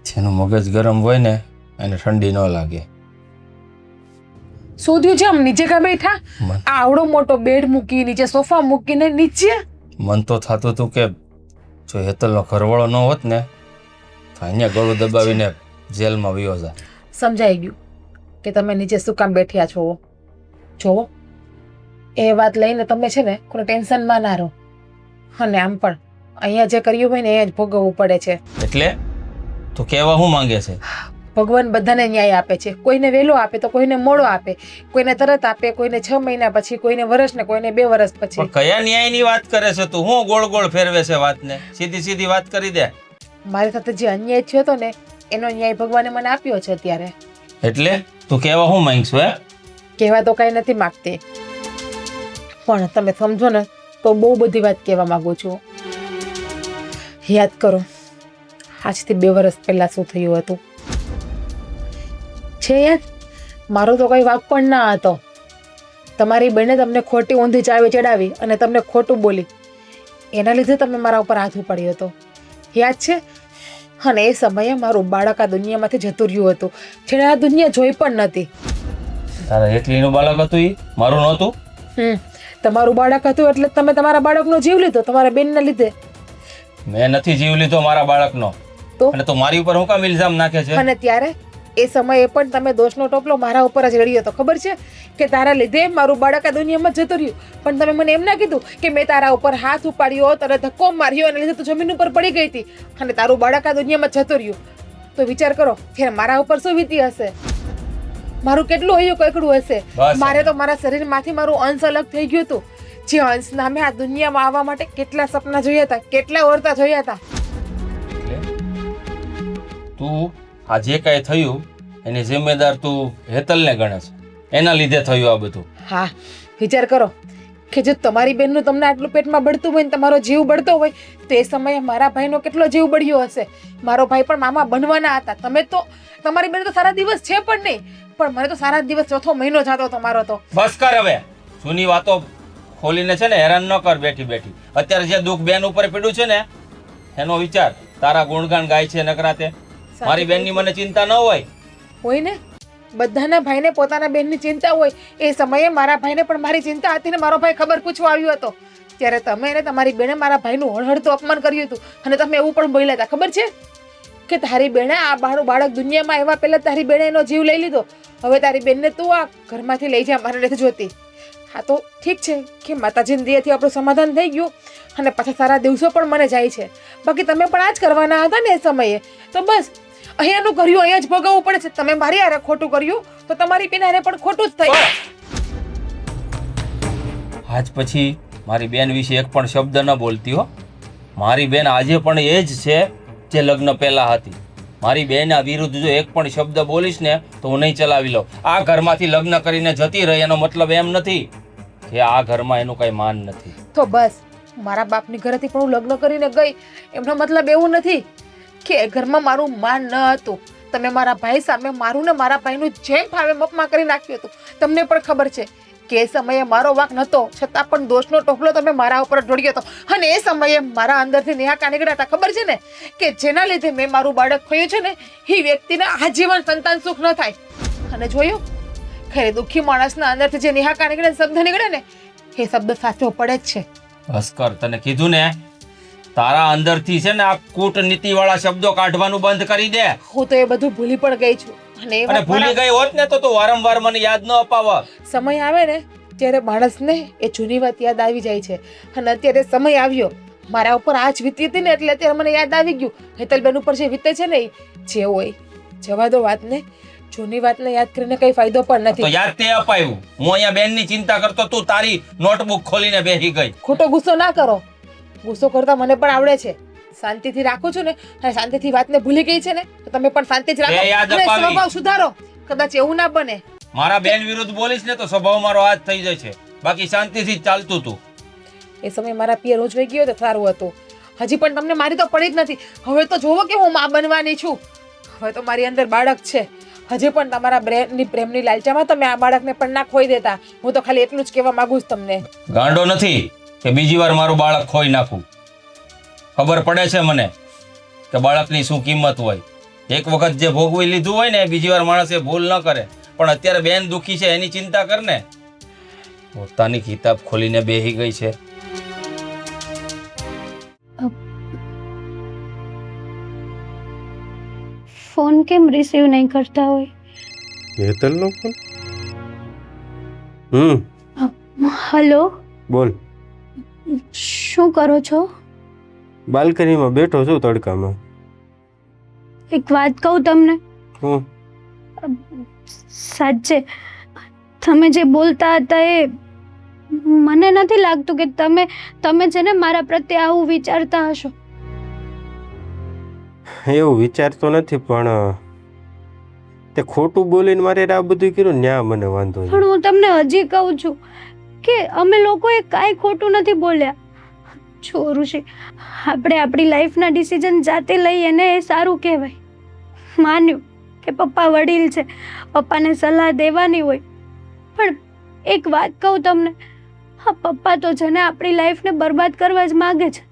[SPEAKER 3] જેનું મગજ ગરમ હોય ને એને ઠંડી ન લાગે.
[SPEAKER 4] શું થયું છે? આમ નીચે કા બેઠા?
[SPEAKER 3] મન
[SPEAKER 4] આ આવડો મોટો બેડ મૂકી નીચે સોફા મૂકીને નીચે.
[SPEAKER 3] મન તો થતું હતું કે જો હેતલનો ઘરવાળો ન હોત ને તો અહીંયા ગળું દબાવીને જેલમાં વયો જાય.
[SPEAKER 4] સમજાઈ ગયું કે તમે નીચે શું કામ બેઠ્યા છો. જોવો, એ વાત લઈને તમે છે ને કોઈ ટેન્શનમાં ના રહો. અને આમ પણ અહીંયા જે કર્યું હોય ને એ જ ભોગવવું પડે છે.
[SPEAKER 3] એટલે તું કહેવા શું માંગે છે?
[SPEAKER 4] ભગવાન બધાને ન્યાય આપે છે. કોઈને વહેલો આપે તો કોઈને મોડો આપે, કોઈને તરત આપે, કોઈને 6 મહિના પછી, કોઈને વર્ષ ને કોઈને 2 વર્ષ પછી.
[SPEAKER 3] પણ કયા ન્યાયની વાત કરે છે તું? હું ગોળ ગોળ ફેરવે છે વાતને? સીધી સીધી વાત કરી દે.
[SPEAKER 4] મારી સાથે જે અન્યાય થયો હતો ને એનો ન્યાય ભગવાને મને આપ્યો છે અત્યારે.
[SPEAKER 3] એટલે તું કહેવા શું માંગશું? હે,
[SPEAKER 4] કહેવા તો કાંઈ નથી માગતી, પણ તમે સમજો ને તો બહુ બધી વાત કહેવા માંગુ છું. યાદ કરો, આજથી 2 વર્ષ પહેલા શું થયું હતું છે યાદ? મારો તો કંઈ વાંક પણ ના હતો. તમારી બેને તમને ખોટી ઊંધી ચાવી ચડાવી અને તમને ખોટું બોલી, એના લીધે તમે મારા ઉપર હાથ ઉપાડ્યો હતો. યાદ છે? અને એ સમયે મારું બાળક આ દુનિયામાંથી જતું રહ્યું હતું, જેણે આ દુનિયા જોઈ પણ નથી.
[SPEAKER 3] તારા એકલીનું બાળક હતું ઈ? મારું નહોતું?
[SPEAKER 4] તમારું બાળક હતું એટલે તમે તમારા બાળકનો જીવ લીધો તમારા બેનના લીધે.
[SPEAKER 3] મેં નથી જીવ લીધો મારા બાળકનો.
[SPEAKER 4] તો?
[SPEAKER 3] અને તું મારી ઉપર હું કામ ઇલ્ઝામ નાખે છે?
[SPEAKER 4] અને ત્યારે એ સમયે પણ તમે દોષનો ટોપલો મારા ઉપર જ રેડ્યો હતો. ખબર છે કે તારા લીધે મારું બાળક આ દુનિયામાં જતું રહ્યું, પણ તમે મને એમ ના કીધું કે મેં તારા ઉપર હાથ ઉપાડ્યો, તારે ધક્કો માર્યો અને લીધે તું જમીન ઉપર પડી ગઈ હતી અને તારું બાળક આ દુનિયામાં જતું રહ્યું. તો વિચાર કરો કે મારા ઉપર શું વીતી હશે. મારું કેટલું હૈયું કકડું હશે.
[SPEAKER 3] બસ.
[SPEAKER 4] મારે તો મારા શરીરમાંથી મારું અંશ અલગ થઈ ગયું હતું. જે અંશના મેં આ દુનિયામાં આવવા માટે કેટલા સપના જોયા હતા, કેટલા ઓરતા જોયા હતા.
[SPEAKER 3] તું આ જે કાંઈ થયું એની જિમ્મેદાર તું હેતલને ગણે છે, એના લીધે થયું આ બધું.
[SPEAKER 4] હા, વિચાર કરો કે જો તમારી બેનનું તમને આટલું પેટમાં બળતું હોય ને તમારો જીવ બળતો હોય તો એ સમયે મારા ભાઈનો કેટલો જીવ બળ્યો હશે. મારો ભાઈ પણ મામા બનવાના હતા. તમે તો તમારી બેન તો સારા દિવસ છે પણ નહીં, પણ મને તો સારા દિવસ ચોથો મહિનો જતો તમારો તો.
[SPEAKER 3] બસ કર હવે, જૂની વાતો ખોલીને છે ને હેરાન ન કર બેઠી બેઠી. અત્યારે જે દુઃખ બેન ઉપર પડ્યું છે ને એનો વિચાર. તારા ગુણગાન ગાય છે નકરાતે. મારી બેનની મને ચિંતા ન
[SPEAKER 4] હોય ને, બધાના ભાઈને પોતાના બેનની ચિંતા હોય. એ સમયે મારા ભાઈને પણ મારી ચિંતા હતી ને મારો ભાઈ ખબર પૂછવા આવ્યો હતો ત્યારે તમે ને તમારી બેને મારા ભાઈનું હળહળતું અપમાન કર્યું હતું અને તમે એવું પણ બોલ્યા હતા. ખબર છે કે તારી બેને આ બાળક દુનિયામાં એવા પહેલા તારી બેને એનો જીવ લઈ લીધો. હવે તારી બેનને તું આ ઘરમાંથી લઈ જા, મારે નથી જોતી. હા તો ઠીક છે કે માતાજીની દયાથી આપણું સમાધાન થઈ ગયું અને પાછા સારા દિવસો પણ મને જાય છે. બાકી તમે પણ આ જ કરવાના હતા ને એ સમયે. તો બસ અહીંયાનું કર્યું અહીંયા જ ભોગવવું પડે છે. તમે મારી હારે ખોટું કર્યું તો તમારી બેન હારે પણ ખોટું જ થયું.
[SPEAKER 3] આજ પછી મારી બેન વિશે એક પણ શબ્દ ન બોલતી હો. મારી બેન આજે પણ એ જ છે જે લગ્ન પહેલા હતી. મારી બેનના વિરુદ્ધ જો એક પણ શબ્દ બોલીશ ને તો હું નહીં ચલાવી લઉં. આ ઘરમાંથી લગ્ન કરીને જતી રહી એનો મતલબ એમ નથી કે આ ઘરમાં એનું કઈ માન નથી.
[SPEAKER 4] તો બસ મારા બાપની ઘરેથી પણ હું લગ્ન કરીને ગઈ એમનો મતલબ એવું નથી કે એ ઘરમાં મારું માન ન હતું. તમે મારા ભાઈ સામે મારું ને મારા ભાઈનું જેમ ફાવે મપમાં કરી નાખ્યું હતું. તમને પણ ખબર છે કે એ સમયે મારો વાંક નહોતો છતાં પણ દોષનો ટોપલો તમે મારા ઉપર ઢોળ્યો હતો અને એ સમયે મારા અંદરથી નેહાકા નીકળ્યા હતા. ખબર છે ને કે જેના લીધે મેં મારું બાળક ખોયું છે ને એ વ્યક્તિને આજીવન સંતાન સુખ ન થાય. અને જોયું ખરે દુઃખી માણસના અંદરથી જે નેહાકા નીકળે શબ્દ નીકળે ને એ શબ્દ સાચો પડે જ છે.
[SPEAKER 3] બસ કર, તને કીધું ને તારા અંદરથી છે ને આ કૂટનીતિ વાળા શબ્દો કાઢવાનું બંધ કરી દે.
[SPEAKER 4] હું તો એ બધું ભૂલી પણ ગઈ છું અને એ વાત
[SPEAKER 3] ભૂલી ગઈ હોત ને તો તું વારંવાર મને યાદ ન અપાવ.
[SPEAKER 4] સમય આવે ને ત્યારે માણસને એ જૂની વાત યાદ આવી જાય છે અને અત્યારે સમય આવ્યો મારા ઉપર આજ વીતી હતી ને એટલે અત્યારે મને યાદ આવી ગયું. હેતલબેન ઉપર જે વીતે છે ને જે હોય જવા દો વાતને. જૂની વાતને યાદ કરીને કઈ ફાયદો પણ નથી.
[SPEAKER 3] તો યાદ તે અપાયું. હું અહીંયા બેનની ચિંતા કરતો, તું તારી નોટબુક ખોલીને બેસી ગઈ.
[SPEAKER 4] ખોટો ગુસ્સો ના કરો. ગુસ્સો કરતા મને પણ આવડે છે. શાંતિથી રાખું છું ને અને શાંતિથી વાતને ભૂલી ગઈ છે ને તો તમે પણ શાંતિ જ રાખો અને સ્વભાવ સુધારો. કદાચ એવું ના બને
[SPEAKER 3] મારા બેન વિરુદ્ધ બોલીશ ને તો સ્વભાવ મારો હાથ થઈ જાય છે. બાકી શાંતિથી જ ચાલતું તું.
[SPEAKER 4] એ સમય મારા પિયર ઉજવાઈ ગયો તો સારું હતું. હજી પણ તમને મારી તો પડી જ નથી. હવે તો જોવો કે હું માં બનવાની છું. હવે તો મારી અંદર બાળક છે. હજી પણ તમારા પ્રેમની લાલચામાં તમે આ બાળકને પણ ના ખોઈ દેતા. હું તો ખાલી એટલું જ કહેવા માંગુ છું તમને.
[SPEAKER 3] ગાંડો નથી કે બીજી વાર મારું બાળક ખોઈ નાખું. ખબર પડે છે મને કે બાળકની શું કિંમત હોય. એક વખત જે ભોગવી લીધું હોય ને બીજી વાર માણસ એ ભૂલ ન કરે. પણ અત્યારે બેન દુખી છે એની ચિંતા કર ને. પોતાની કિતાબ ખોલીને બેહી ગઈ છે.
[SPEAKER 1] ફોન કેમ રિસીવ નહીં કરતા હોય?
[SPEAKER 5] હેતલનો ફોન?
[SPEAKER 1] હલો,
[SPEAKER 5] બોલ.
[SPEAKER 1] શું કરો છો?
[SPEAKER 5] બાલ્કનીમાં બેઠો છું તડકામાં.
[SPEAKER 1] એક વાત કહું તમને?
[SPEAKER 5] હું
[SPEAKER 1] સાચે તમે જે બોલતા હતા એ મને નથી લાગતું કે તમે છે ને મારા પ્રત્યે આવું વિચારતા હશો.
[SPEAKER 5] એવું વિચારતો નથી પણ તે ખોટું બોલીને મારે આ બધું કર્યું ન્યા મને વાંધો છે.
[SPEAKER 1] પણ હું તમને હજી કહું છું કે અમે લોકોએ કાંઈ ખોટું નથી બોલ્યા. જો ઋષિ, આપણે આપણી લાઈફના ડિસિઝન જાતે લઈએ ને એ સારું કહેવાય. માન્યું કે પપ્પા વડીલ છે, પપ્પાને સલાહ દેવાની હોય, પણ એક વાત કહું તમને, હા પપ્પા તો છે ને આપણી લાઈફને બરબાદ કરવા જ માગે છે.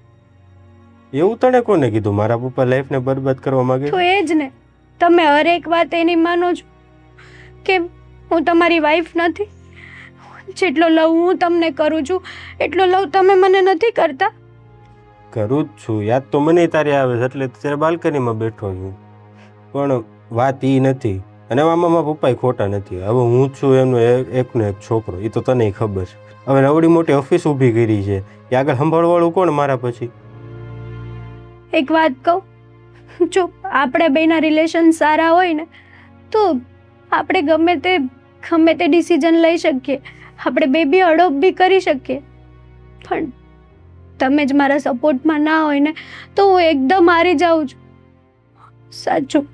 [SPEAKER 5] એવું તને કોને કીધું મારા પપ્પા લાઈફને બરબાદ કરવા માંગે?
[SPEAKER 1] તો એ જ ને, તમે હરેક વાત એની માનો છો. કેમ હું તમારી વાઈફ નથી? જેટલો લવ હું તમને કરું છું એટલો લવ તમે મને નથી કરતા?
[SPEAKER 5] કરું જ છું. યાદ તો મને તારી આવે છે એટલે ત્યારે બાલ્કનીમાં બેઠો છું. પણ વાત એ નથી અને આમાં મારા પપ્પા ખોટા નથી. હવે હું છું એમનો એકનો એક છોકરો, એ તો તને ખબર છે. હવે નવડી મોટી ઓફિસ ઊભી કરી છે, એ આગળ સંભાળવાળું કોણ મારા પછી?
[SPEAKER 1] એક વાત કહું, જો આપણે બેના રિલેશન સારા હોય ને તો આપણે ગમે તે ડિસિઝન લઈ શકીએ, આપણે બેબી અડોપ્ટ બી કરી શકીએ, પણ તમે જ મારા સપોર્ટમાં ના હોય ને તો હું એકદમ હારી જાઉં છું. સાચું,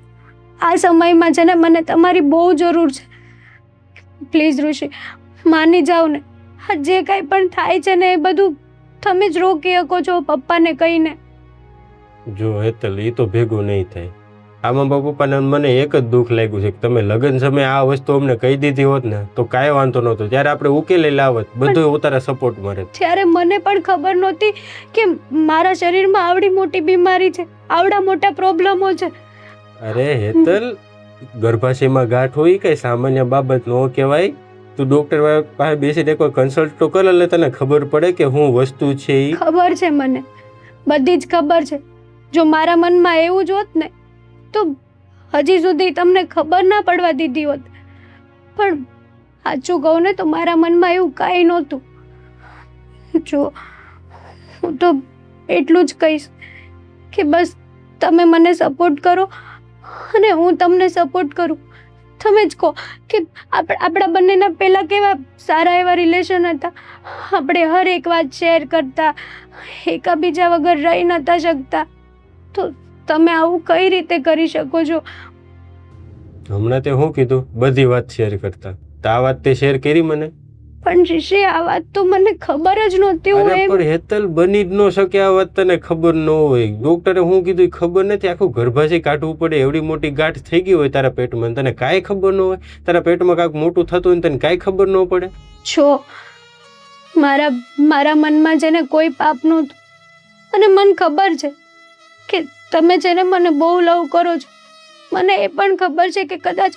[SPEAKER 1] આ સમયમાં છે ને મને તમારી બહુ જરૂર છે. પ્લીઝ ઋષિ, માની જાઓ ને. આ જે કાંઈ પણ થાય છે ને એ બધું તમે જ રોકી શકો છો પપ્પાને કહીને.
[SPEAKER 5] જો હેતલ, એ તો ભેગું નહીં થાય. આમાં પપ્પાને મને એક જ દુઃખ લાગ્યું છે કે તમે લગ્ન સમયે આ વસ્તુ અમને કહી દીધી હોત ને તો કાંઈ વાંધો નહોતો, ત્યારે આપણે ઉકેલી લાવત, બધું ઉતારા સપોર્ટમાં રહે.
[SPEAKER 1] ત્યારે મને પણ ખબર નહોતી કે મારા શરીરમાં આવડી મોટી બીમારી છે, આવડા મોટા પ્રોબ્લેમો છે.
[SPEAKER 5] અરે હેતલ, ગર્ભાશયમાં ગાંઠ હોય કઈ સામાન્ય બાબત ન કહેવાય. તું ડોક્ટર પાસે બેસીને કોઈ કન્સલ્ટ તો કર, એટલે તને ખબર પડે કે શું વસ્તુ છે. એ
[SPEAKER 1] ખબર છે મને, બધી જ ખબર છે. જો મારા મનમાં એવું જ હોત ને તો હજી સુધી તમને ખબર ના પડવા દીધી હોત, પણ સાચું કહું ને તો મારા મનમાં એવું કાંઈ નહોતું. જો હું તો એટલું જ કહીશ કે બસ તમે મને સપોર્ટ કરો અને હું તમને સપોર્ટ કરું. તમે જ કહો કે આપણા બંનેના પહેલાં કેવા સારા એવા રિલેશન હતા, આપણે હર એક વાત શેર કરતા, એકાબીજા વગર રહી નહોતા શકતા, તો તમે આવું કઈ રીતે કરી શકો છો?
[SPEAKER 5] હમણાં તે શું કીધું? બધી વાત શેર કરતા. તો આ વાત તે શેર કરી મને?
[SPEAKER 1] પણ ઋષિ, આ વાત તો મને ખબર જ નહોતી. હું
[SPEAKER 5] અરે
[SPEAKER 1] એમ
[SPEAKER 5] પણ હેતલ, બની જ ન શકે આ વાત, તને ખબર ન હોય. ડોક્ટરે શું કીધું એ ખબર નથી. આખું ગર્ભાશય કાઢવું પડે, એવડી મોટી ગાંઠ થઈ ગઈ હોય તારા પેટમાં, તને કાંઈ ખબર ન હોય. તારા પેટમાં કાંઈક મોટું થતું હોય તને કાંઈ ખબર ન પડે.
[SPEAKER 1] છો મારા મનમાં છે ને કોઈ પાપ નહોતું, અને મને ખબર છે કે તમે છે ને મને બહુ લવ કરો છો. મને એ પણ ખબર છે કે કદાચ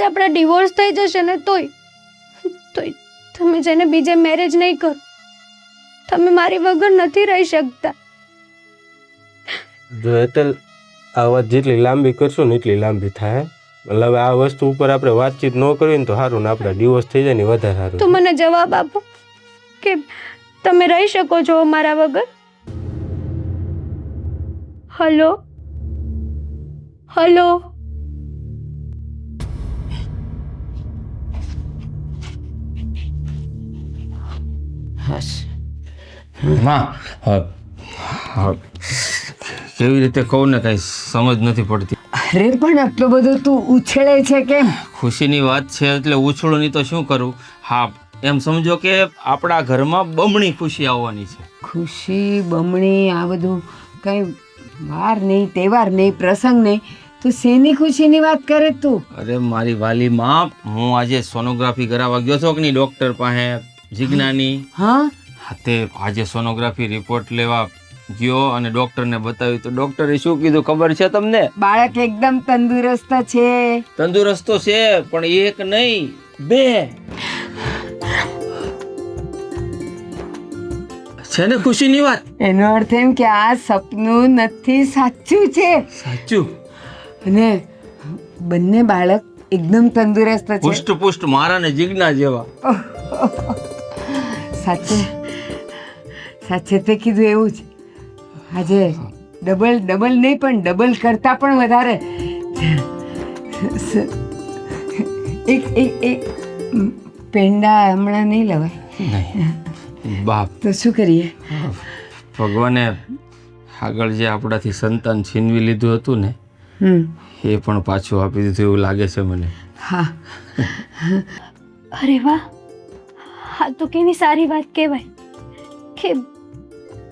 [SPEAKER 1] આપણા ડિવોર્સ થઈ જશે ને તોય તમે છે ને બીજે મેરેજ નહીં કરો. તમે મારી વગર નથી રહી શકતા.
[SPEAKER 5] જો હેતલ, આ વાત જેટલી લાંબી કરશું ને એટલી લાંબી થાય. એટલે હવે આ વસ્તુ ઉપર આપણે વાતચીત ન કરીએ ને તો સારું, ને આપણે ડિવોર્સ થઈ જાય ને વધારે સારું.
[SPEAKER 1] તો મને જવાબ આપો કે તમે રહી શકો છો મારા વગર? Hello hello.
[SPEAKER 3] માં, કેવી રીતે કહું ને, કઈ સમજ નથી પડતી.
[SPEAKER 2] અરે પણ આટલો બધો તું ઉછળે છે કેમ?
[SPEAKER 3] ખુશીની વાત છે એટલે ઉછળું, નહીં તો શું કરું. હા, એમ સમજો કે આપણા ઘરમાં બમણી ખુશી આવવાની છે.
[SPEAKER 2] ખુશી બમણી આ બધું કઈ વાર નહીં, તહેવાર નહીં, પ્રસંગ નહીં, તો શેની ખુશીની વાત કરે તું?
[SPEAKER 3] અરે મારી વાલી માં, હું આજે સોનોગ્રાફી કરાવવા ગયો છો કે નહીં ડોક્ટર પાસે, જીજ્ઞાની.
[SPEAKER 2] હા,
[SPEAKER 3] તે આજે સોનોગ્રાફી રિપોર્ટ લેવા ગયો અને ડોક્ટરને બતાવ્યું તો ડોક્ટરે શું કીધું ખબર છે તમને?
[SPEAKER 2] બાળક એકદમ તંદુરસ્ત છે.
[SPEAKER 3] તંદુરસ્ત તો છે, પણ એક નહીં, બે છે ને ખુશીની વાત.
[SPEAKER 2] એનો અર્થ એમ કે આ સપનું નથી, સાચું છે.
[SPEAKER 3] સાચું.
[SPEAKER 2] અને બંને બાળક એકદમ તંદુરસ્ત છે.
[SPEAKER 3] પુષ્ટ મારા ને જીજ્ઞા જેવા.
[SPEAKER 2] સાચે તે કીધું એવું જ. આજે ડબલ નહીં પણ ડબલ કરતા પણ વધારે. એક પેંડા હમણાં નહીં લવાય.
[SPEAKER 3] નહીં બાપ,
[SPEAKER 2] તો શું કરીએ?
[SPEAKER 3] ભગવાને આગળ જે આપણાથી સંતાન છીનવી લીધું હતું ને, એ પણ પાછું આપી દીધું એવું લાગે છે મને.
[SPEAKER 2] હા.
[SPEAKER 1] અરે વાહ, હા તો કેવી સારી વાત કહેવાય કે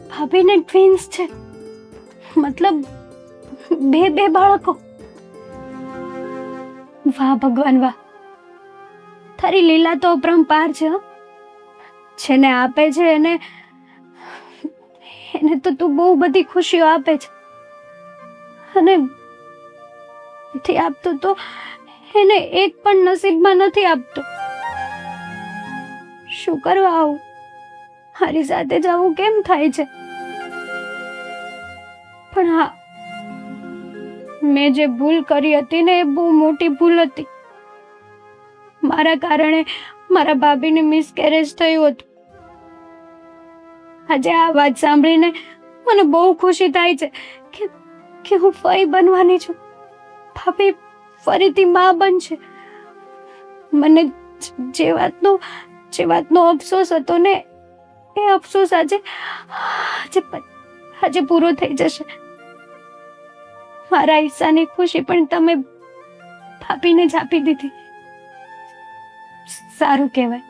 [SPEAKER 1] ભાભીને ટ્વિન્સ છે, મતલબ બે બાળકો. વાહ ભગવાન વાહ, તારી લીલા તો અપરંપાર છે. જેને આપે છે એને તો તું બહુ બધી ખુશીઓ આપે છે, અને નથી આપતો તો એને એક પણ નસીબમાં નથી આપતો. શું કરવા આવું? મારી સાથે જ આવું કેમ થાય છે? પણ હા, મેં જે ભૂલ કરી હતી ને એ બહુ મોટી ભૂલ હતી. મારા કારણે મારા ભાભીને મિસકેરેજ થયું હતું. આજે આ વાત સાંભળીને મને બહુ ખુશી થાય છે કે હું ફરી બનવાની છું. ભાભી ફરીથી માં બનશે મને જે વાતનો અફસોસ હતો ને એ અફસોસ આજે પૂરો થઈ જશે. મારા હિસ્સાની ખુશી પણ તમે ભાભીને જ આપી દીધી. સારું કહેવાય.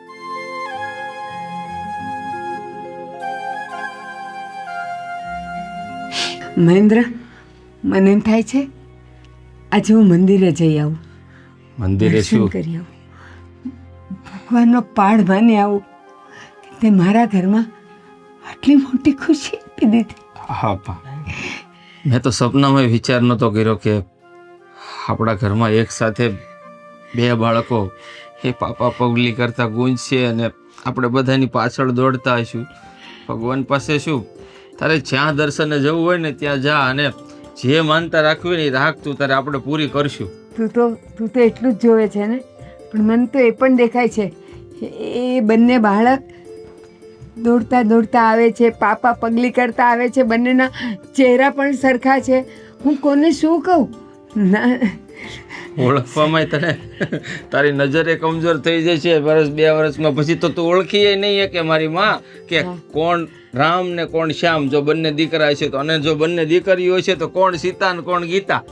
[SPEAKER 2] મહેન્દ્ર, મને એમ થાય છે આજે હું મંદિરે જઈ આવું,
[SPEAKER 3] મંદિરે
[SPEAKER 2] દર્શન
[SPEAKER 3] શું?
[SPEAKER 2] કરી આવું, ભગવાનનો પાડ માની આવું કે તે મારા ઘરમાં આટલી મોટી ખુશી આપી દીધી.
[SPEAKER 3] હા પા, મેં તો સપનામાં વિચાર નહોતો કર્યો કે આપણા ઘરમાં એક સાથે બે બાળકો એ પાપા પગલી કરતા ગુંજશે અને આપણે બધાની પાછળ દોડતા હશું. ભગવાન પાસે શું, તારે જ્યાં દર્શને જવું હોય ને ત્યાં જા અને જે માનતા રાખવી ને એ રાખ, તું તારે આપણે પૂરી કરશું.
[SPEAKER 2] તું તો એટલું જ જોવે છે ને, પણ મને તો એ પણ દેખાય છે એ બંને બાળક દોડતા દોડતા આવે છે, પાપા પગલી કરતા આવે છે, બંનેના ચહેરા પણ સરખા છે. હું કોને શું કહું? ના,
[SPEAKER 3] ઓળખવામાં તને તારી નજરે કમજોર થઈ જશે. વર્ષ 2 વર્ષમાં પછી તો તું ઓળખીએ નહીં કે મારી માં કે કોણ રામ ને કોણ શ્યામ. જો બંને દીકરા હશે તો, અને જો બંને દીકરીઓ હશે તો કોણ સીતા ને કોણ ગીતા.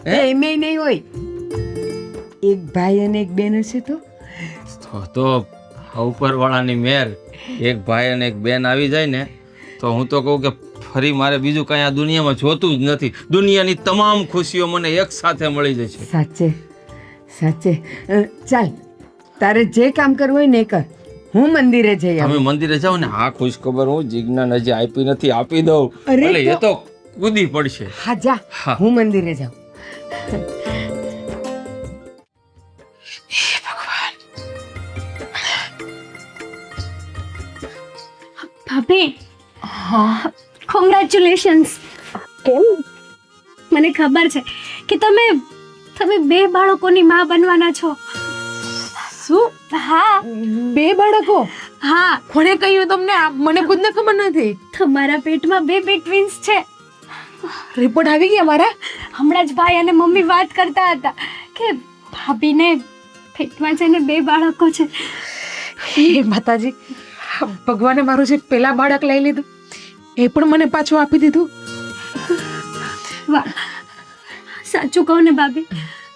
[SPEAKER 2] એમેય નહીં હોય. એક ભાઈ અને એક બેન હશે
[SPEAKER 3] તો ઉપરવાળાની મેર એક ભાઈ અને એક બેન આવી જાય ને તો હું તો કહું કે ફરી મારે બીજું કાંઈ આ દુનિયામાં જોતું જ નથી. દુનિયાની તમામ ખુશીઓ મને એક સાથે મળી જશે.
[SPEAKER 2] સાચે. ચાલ, તારે જે કામ કરવું હોય ને એ કર, હું મંદિરે જઈ આવું.
[SPEAKER 3] તમે મંદિરે જાઓ ને, હા ખુશ ખબર હું જીજ્ઞાન હજી આપી નથી, આપી દઉં.
[SPEAKER 2] અરે
[SPEAKER 3] ભલે એ તો કૂદી પડશે.
[SPEAKER 2] હા જા,
[SPEAKER 3] હા.
[SPEAKER 2] હું મંદિરે જાઉં.
[SPEAKER 1] ભાભી,
[SPEAKER 4] હા,
[SPEAKER 1] કોંગ્રેચ્યુલેશન્સ. કેમ? મને ખબર છે કે તમે 2 બાળકોની માં બનવાના છો.
[SPEAKER 4] શું?
[SPEAKER 1] હા
[SPEAKER 4] 2 બાળકો?
[SPEAKER 1] હા,
[SPEAKER 4] કોણે કહ્યું તમને? મને ખુદને ખબર નથી.
[SPEAKER 1] તમારા પેટમાં 2 ટ્વિન્સ છે.
[SPEAKER 4] રિપોર્ટ આવી ગયા મારા?
[SPEAKER 1] હમણાં જ ભાઈ અને મમ્મી વાત કરતા હતા કે ભાભીને પેટમાં છે ને 2 બાળકો છે.
[SPEAKER 4] હે માતાજી, ભગવાને મારું જે પેલા બાળક લઈ લીધું એ પણ મને પાછું આપી દીધું.
[SPEAKER 1] વાહ, સાચું કહું ને ભાભી,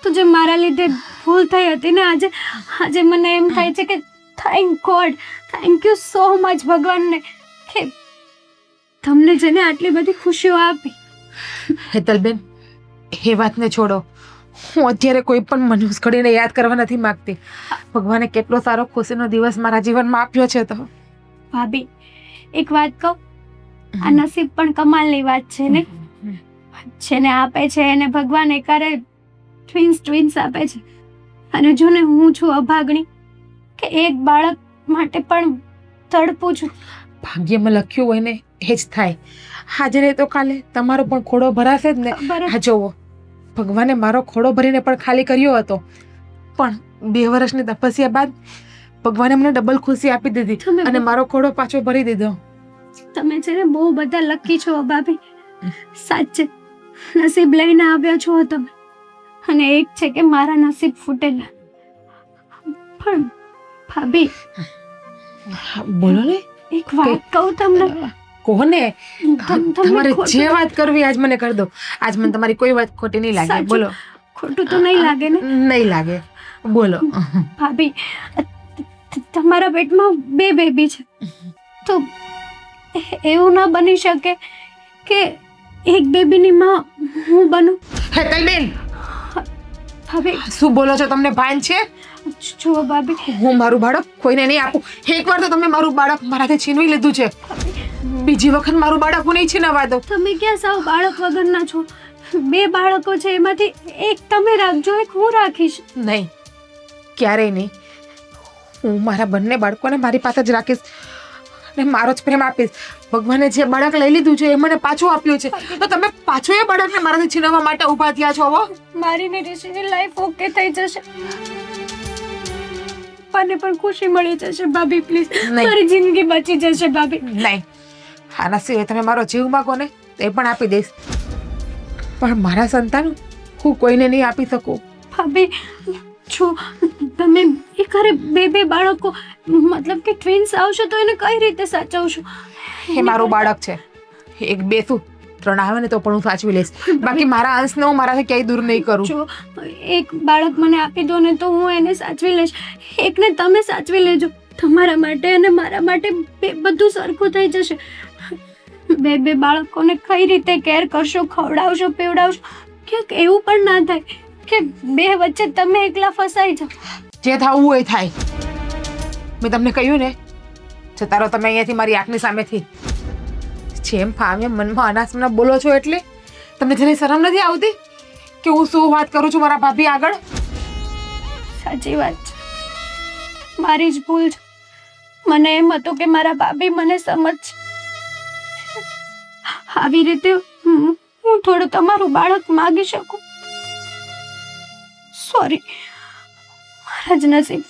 [SPEAKER 1] તો જે મારા લીધે ભૂલ થઈ હતી ને આજે મને એમ થાય છે કે thank God, thank you so much ભગવાનને કે તમને જેને આટલી બધી ખુશીઓ આપી.
[SPEAKER 4] હેતલબેન, એ વાતને છોડો. હું અત્યારે કોઈ પણ મનુષ્ય ઘડીને યાદ કરવા નથી માંગતી. ભગવાને કેટલો સારો ખુશીનો દિવસ મારા જીવનમાં આપ્યો છે. તો
[SPEAKER 1] ભાભી, એક વાત કહું, આ નસીબ પણ કમાલની વાત છે ને. જેને આપે છે એને ભગવાન એકારે ટ્વિન્સ આપે છે. અને જો ને હું છું અભાગણી કે એક બાળક માટે પણ તડપું છું.
[SPEAKER 4] ભાગ્યમાં લખ્યું હોય ને એ જ થાય. આજે નહીં તો કાલે તમારો પણ ખોડો ભરાશે જ ને.
[SPEAKER 1] બરાબર.
[SPEAKER 4] આ જોવો, ભગવાને મારો ખોડો ભરીને પણ ખાલી કર્યો હતો, પણ 2 વર્ષની તપસ્યા બાદ ભગવાને મને ડબલ ખુશી આપી દીધી
[SPEAKER 1] તમે
[SPEAKER 4] અને મારો ખોડો પાછો ભરી દીધો.
[SPEAKER 1] તમે છે ને બહુ બધા લકી છો ભાભી. સાચે નસીબ લઈને આવ્યા છો તમે. અને એક છે કે મારા નસીબ ફૂટેલા. પણ ભાભી,
[SPEAKER 4] બોલો ને.
[SPEAKER 1] એક વાત કહું તમને.
[SPEAKER 4] કોને?
[SPEAKER 1] તમને
[SPEAKER 4] તમારે
[SPEAKER 1] ખોટું
[SPEAKER 4] જે વાત કરવી આજ મને કરી દો. આજ મને તમારી કોઈ વાત ખોટી નહીં લાગે.
[SPEAKER 1] સાચું.
[SPEAKER 4] બોલો.
[SPEAKER 1] ખોટું તો નહીં લાગે ને
[SPEAKER 4] નહીં લાગે. બોલો.
[SPEAKER 1] ભાભી? તમારા પેટમાં 2 બેબી છે તો એવું ના બની શકે કે એક બેબીની માં હું બનું?
[SPEAKER 4] હેતલબેન,
[SPEAKER 1] ભાભી
[SPEAKER 4] શું બોલો છો? તમને ભાન છે?
[SPEAKER 1] જુઓ ભાભી,
[SPEAKER 4] હું મારું બાળક કોઈને નહીં આપું. એકવાર તો તમે મારું બાળક મારાથી છીનવી લીધું છે, બીજી વખત મારું બાળક હું નહીં છીનવવા દઉં.
[SPEAKER 1] તમે ક્યાં સાવ બાળક વગરના છો? 2 બાળકો છે, એમાંથી એક તમે રાખજો, એક હું રાખીશ.
[SPEAKER 4] નહીં, ક્યારેય નહીં. હું મારા બંને બાળકોને મારી પાસે જ રાખીશ અને મારો જ પ્રેમ આપીશ. ભગવાને જે બાળક લઈ લીધું છે એ મને પાછું આપ્યું છે, તો તમે પાછું એ બાળકને મારાથી છીનવવા માટે ઊભા થયા છો. હો,
[SPEAKER 1] મારી ને ઋષિની લાઈફ ઓકે થઈ જશે, મને પણ ખુશી મળી જશે ભાભી. પ્લીઝ,
[SPEAKER 4] નહીં.
[SPEAKER 1] મારી જિંદગી બચી જશે ભાભી.
[SPEAKER 4] નહીં, આના સિવાય તમે મારો જીવ માગો ને તો એ પણ આપી દઈશ, પણ મારા સંતાન હું કોઈને નહીં આપી શકું.
[SPEAKER 1] ભાભી છો તમે એકારે બે બાળકો મતલબ કે ટ્વિન્સ આવશે તો એને કઈ રીતે સાચવશો?
[SPEAKER 4] એ મારું બાળક છે. એક બે શું 3 આવે ને તો પણ હું સાચવી લઈશ. બાકી મારા અંશને હું મારાથી ક્યાંય દૂર નહીં કરું.
[SPEAKER 1] જો એક બાળક મને આપી દો ને તો હું એને સાચવી લઈશ, એકને તમે સાચવી લેજો. તમારા માટે અને મારા માટે બધું સરખું થઈ જશે. બે બાળકોને કઈ રીતે કેર કરશો, ખવડાવશો, પીવડાવશો? ક્યાંક એવું પણ ના થાય કે બે વચ્ચે તમે એકલા ફસાઈ જાઓ.
[SPEAKER 4] જે થવું હોય થાય. મેં તમને કહ્યું ને, જતા રહો તમે અહીંયાથી મારી આંખની સામેથી. જેમ ફાવે મનમાં અનાસમના બોલો છો એટલે તમને જરા શરમ નથી આવતી કે હું શું વાત કરું છું મારા ભાભી આગળ?
[SPEAKER 1] સાચી વાત છે, મારી જ ભૂલ છે. મને એમ હતું કે મારા ભાભી મને સમજ. આવી રીતે હું થોડું તમારું બાળક માગી શકું. સોરી, મારા જ નસીબ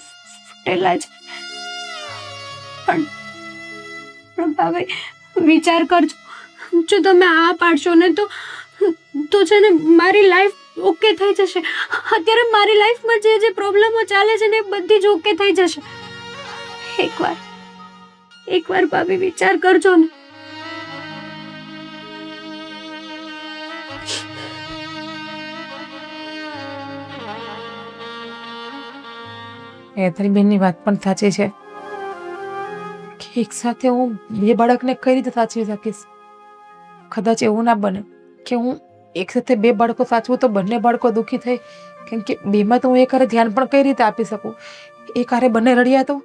[SPEAKER 1] ફૂટેલા છે. પણ ભાભી વિચાર કરજો, જો તમે આ પાડશો ને તો છે ને મારી લાઈફ ઓકે થઈ જશે. અત્યારે મારી લાઈફમાં જે પ્રોબ્લેમો ચાલે છે ને એ બધી જ ઓકે થઈ જશે. એકવાર ભાભી વિચાર કરજો ને.
[SPEAKER 4] તારી બેનની વાત પણ સાચી છે કે એક સાથે હું બે બાળકને કઈ રીતે સાચવી શકીશ? કદાચ એવું ના બને કે હું એક સાથે બે બાળકો સાચવું તો બંને બાળકો દુઃખી થાય, કેમ કે બેમાં તો હું એક હારે ધ્યાન પણ કઈ રીતે આપી શકું? એક હારે બંને રડ્યા તો,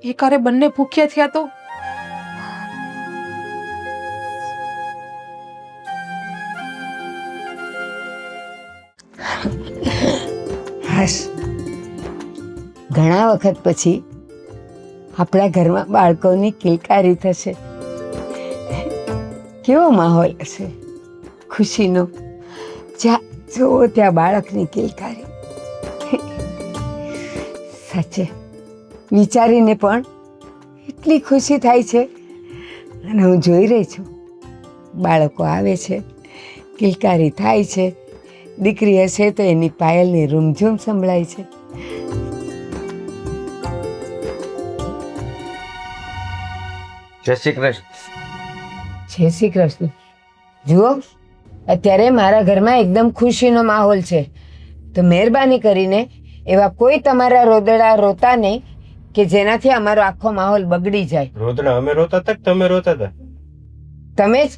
[SPEAKER 4] એક હારે બંને ભૂખ્યા થયા તો.
[SPEAKER 2] હાશ, ઘણા વખત પછી આપણા ઘરમાં બાળકોની કિલકારી થશે. કેવો માહોલ હશે ખુશીનો! જ્યાં જુઓ ત્યાં બાળકની કિલકારી. સાચે વિચારીને પણ એટલી ખુશી થાય છે. અને હું જોઈ રહી છું, બાળકો આવે છે, કિલકારી થાય છે. દીકરી હશે તો એની પાયલની રૂમઝૂમ સંભળાય છે.
[SPEAKER 6] જય શ્રી કૃષ્ણ.
[SPEAKER 2] જય શ્રી કૃષ્ણ. જુઓ, અત્યારે મારા ઘરમાં એકદમ ખુશીનો માહોલ છે, તો મહેરબાની કરીને એવા કોઈ તમારા રોદડા રોતા નહીં કે જેનાથી અમારો આખો માહોલ બગડી જાય.
[SPEAKER 5] રોદડા અમે રોતા હતા કે તમે રોતા હતા?
[SPEAKER 2] તમે જ.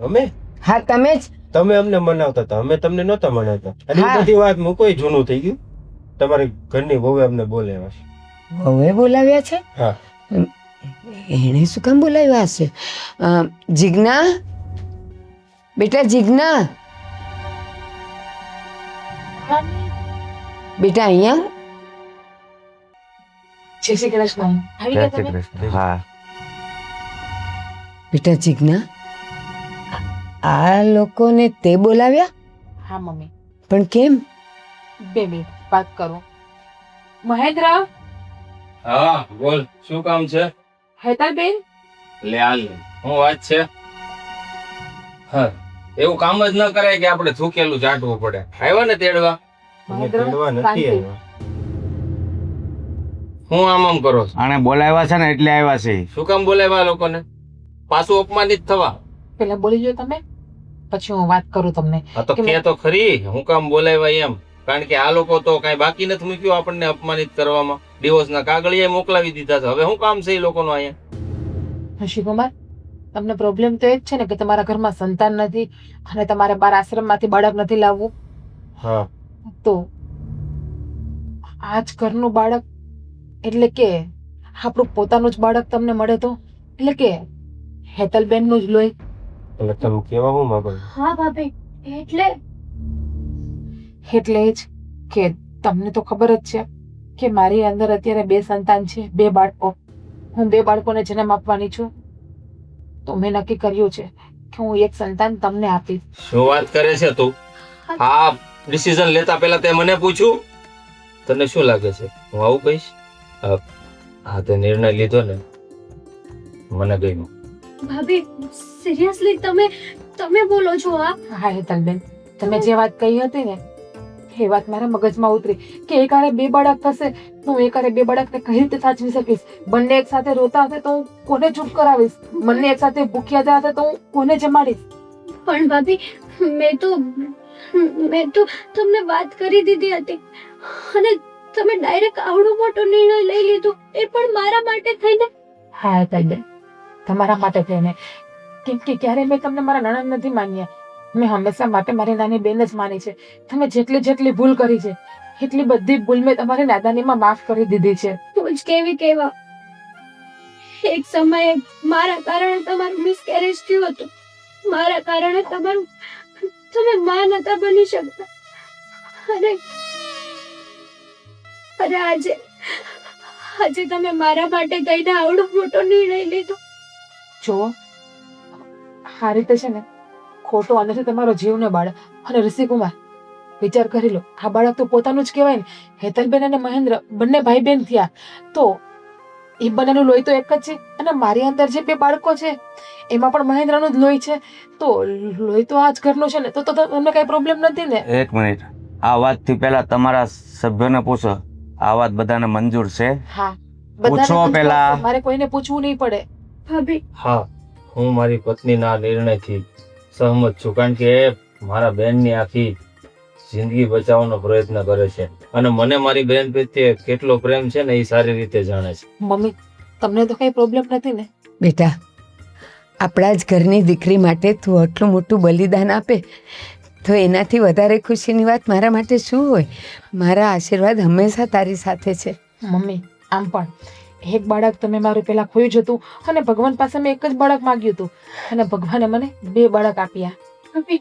[SPEAKER 5] અમે?
[SPEAKER 2] હા, તમે જ.
[SPEAKER 5] તમે અમને મનાવતા હતા, અમે તમને નહોતા મનાવતા. અને
[SPEAKER 2] હા.
[SPEAKER 5] એ બધી વાત મૂકો, એ જૂનું થઈ ગયું. તમારી ઘરની વહુએ અમને બોલાવ્યા છે.
[SPEAKER 2] વહુએ બોલાવ્યા છે?
[SPEAKER 5] હા.
[SPEAKER 2] એણે શું કામ બોલાવ્યા હશે? જીજ્ઞા, બેટા જીજ્ઞા, બેટા અહીંયા.
[SPEAKER 4] જય શ્રી કૃષ્ણ. આવી
[SPEAKER 6] જય
[SPEAKER 4] ગયા
[SPEAKER 6] શ્રી
[SPEAKER 4] તમે?
[SPEAKER 6] કૃષ્ણ. હા.
[SPEAKER 2] બેટા જીજ્ઞા, આ લોકોને તે બોલાવ્યા?
[SPEAKER 4] હા મમ્મી,
[SPEAKER 2] પણ કેમ?
[SPEAKER 4] 2 મિનિટ વાત કરું. મહેન્દ્ર,
[SPEAKER 3] હા બોલ, શું કામ છે?
[SPEAKER 4] હેતલબેન,
[SPEAKER 3] લે હાલ, શું વાત છે? હા, એવું કામ જ ન કરાય કે આપણે થૂકેલું ચાટવું પડે. આવ્યા ને તેડવા?
[SPEAKER 5] અમે
[SPEAKER 4] મહેન્દ્ર,
[SPEAKER 5] તેડવા નથી
[SPEAKER 4] શાંતિ.
[SPEAKER 5] આવ્યા.
[SPEAKER 3] હું આમ કરો છો?
[SPEAKER 6] આને બોલાવ્યા છે ને એટલે આવ્યા છે.
[SPEAKER 3] શું કામ બોલાવ્યા આ લોકોને? પાછું અપમાનિત થવા?
[SPEAKER 4] પેલા બોલી જો તમે, પછી હું વાત કરું તમને.
[SPEAKER 3] આ તો કે તો ખરી, હું કામ બોલાવ્યા એમ. કારણ કે આ લોકો તો કઈ બાકી નથી મૂક્યું આપણને અપમાનિત કરવામાં. ડિવોર્સના કાગળિયા મોકલાવી દીધા છે. હવે શું કામ છે એ લોકોનો અહીંયા?
[SPEAKER 4] શિવકુમાર, તમને પ્રોબ્લેમ તો એ જ છે ને કે તમારા ઘરમાં સંતાન નથી અને તમારે બાર આશ્રમમાંથી બાળક નથી લાવવું.
[SPEAKER 5] હા.
[SPEAKER 4] તો આજ ઘરનું બાળક એટલે કે આપણું પોતાનું જ બાળક તમને મળે તો, એટલે કે હેતલબેનનું જ લોહી.
[SPEAKER 5] એટલે તમે કેવા હું માંગો છો?
[SPEAKER 1] હા ભાભી, એટલે
[SPEAKER 4] એટલે જ કે તમને તો ખબર જ છે કે મારી અંદર અત્યારે 2 સંતાન છે, 2 બાળકો. હું 2 બાળકોને જન્મ આપવાની છું. તો મેં નક્કી કર્યું છે કે હું એક સંતાન તમને આપીશ.
[SPEAKER 3] શું વાત કરે છે તું? આ ડિસિઝન લેતા પહેલા તે મને પૂછ્યું? તને શું લાગે છે હું આવું કહીશ? હા, તે નિર્ણય લીધો ને, મને ગમ્યું.
[SPEAKER 1] ભાભી સિરિયસલી તમે બોલો છો આ?
[SPEAKER 4] હા હેતલબેન, તમે જે વાત કહી હતી ને એ વાત મારા મગજમાં ઉતરી કે એકારે 2 બાળક થશે તો હું એકારે 2 બાળકને કઈ રીતે સાચવી શકીશ? બંને એક સાથે રોતા હશે તો હું કોને ચૂપ કરાવીશ? બંને એક સાથે ભૂખ્યા હશે તો હું કોને જમાડીશ?
[SPEAKER 1] પણ ભાભી, મેં તો તમને વાત કરી દીધી હતી અને તમે ડાયરેક્ટ આવડો મોટો નિર્ણય લઈ લીધો, એ પણ મારા માટે થઈને.
[SPEAKER 4] હા હેતલબેન, તમારા માટે થઈને. કેમ કે ક્યારેય મેં તમને મારા નણંદ નથી માન્યા. મેં હંમેશા માટે મારી નાની બેન જ માની છે. તમે જેટલી ભૂલ કરી છે એટલી બધી ભૂલ મેં તમારી નાદાનીમાં માફ કરી દીધી છે.
[SPEAKER 1] તું જ કેવા એક સમયે મારા કારણે તમારું મિસકેરેજ થયું હતું, મારા કારણે તમે માં નતા બની શકતા અને આજે તમે મારા માટે કહીને આવડો મોટો નિર્ણય લીધો.
[SPEAKER 4] જો આ રીતે છે ને ખોટો અંદરથી તમારો જીવ ને બાળક. અને ઋષિકુમાર, વિચાર કરી લો, આ બાળક તો પોતાનું જ કહેવાય ને. હેતલબેન અને મહેન્દ્ર બંને ભાઈ બહેન થયા તો એ બંનેનું લોહી તો એક જ છે. અને મારી અંદર જે 2 બાળકો છે એમાં પણ મહેન્દ્રનું જ લોહી છે. તો લોહી તો આ જ ઘરનું છે ને, તો તમને કઈ પ્રોબ્લેમ નથી ને?
[SPEAKER 6] એક મિનિટ, આ વાતથી પહેલા તમારા સભ્યોને પૂછો, આ વાત બધાને મંજૂર છે?
[SPEAKER 4] હા,
[SPEAKER 6] પૂછો
[SPEAKER 4] બધાને
[SPEAKER 6] પહેલા.
[SPEAKER 4] મારે કોઈને પૂછવું નહીં પડે.
[SPEAKER 1] ભાભી,
[SPEAKER 3] હા, હું મારી પત્નીના આ નિર્ણયથી સહમત છું, કારણ કે એ મારા બહેનની આખી જિંદગી બચાવવાનો પ્રયત્ન કરે છે અને મને મારી બહેન પ્રત્યે કેટલો પ્રેમ છે ને એ સારી રીતે જાણે છે.
[SPEAKER 4] મમ્મી, તમને તો કઈ પ્રોબ્લેમ નથી ને?
[SPEAKER 2] બેટા, આપણા જ ઘરની દીકરી માટે તું આટલું મોટું બલિદાન આપે તો એનાથી વધારે ખુશીની વાત મારા માટે શું હોય? મારા આશીર્વાદ હંમેશા તારી સાથે છે.
[SPEAKER 4] મમ્મી, આમ પણ એક બાળક તમે મારું પેલા ખોયું જ હતું અને ભગવાન પાસે મેં એક જ બાળક માંગ્યું હતું અને ભગવાને મને 2 બાળક આપ્યા.
[SPEAKER 1] ભાભી,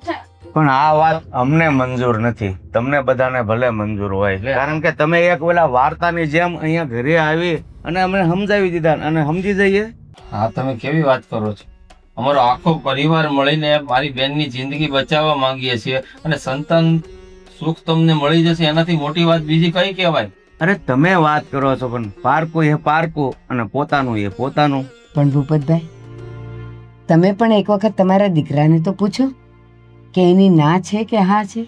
[SPEAKER 6] પણ આ વાત અમને મંજૂર નથી. તમને બધાને ભલે મંજૂર હોય, કારણ કે તમે એક ઓલા વાર્તાની જેમ અહીંયા ઘરે આવી અને અમને સમજાવી દીધા અને સમજી જઈએ.
[SPEAKER 3] હા, તમે કેવી વાત કરો છો? અમારો આખો પરિવાર મળીને મારી બહેનની જિંદગી બચાવવા માંગીએ છીએ અને સંતાન સુખ તમને મળી જશે, એનાથી મોટી વાત બીજી કઈ કહેવાય?
[SPEAKER 6] અરે તમે વાત કરો છો, પણ પારકું એ પારકું અને પોતાનું એ પોતાનું.
[SPEAKER 2] પણ ભૂપતભાઈ, તમે પણ એક વખત તમારા દીકરાને તો પૂછો કે એની ના છે કે હા છે.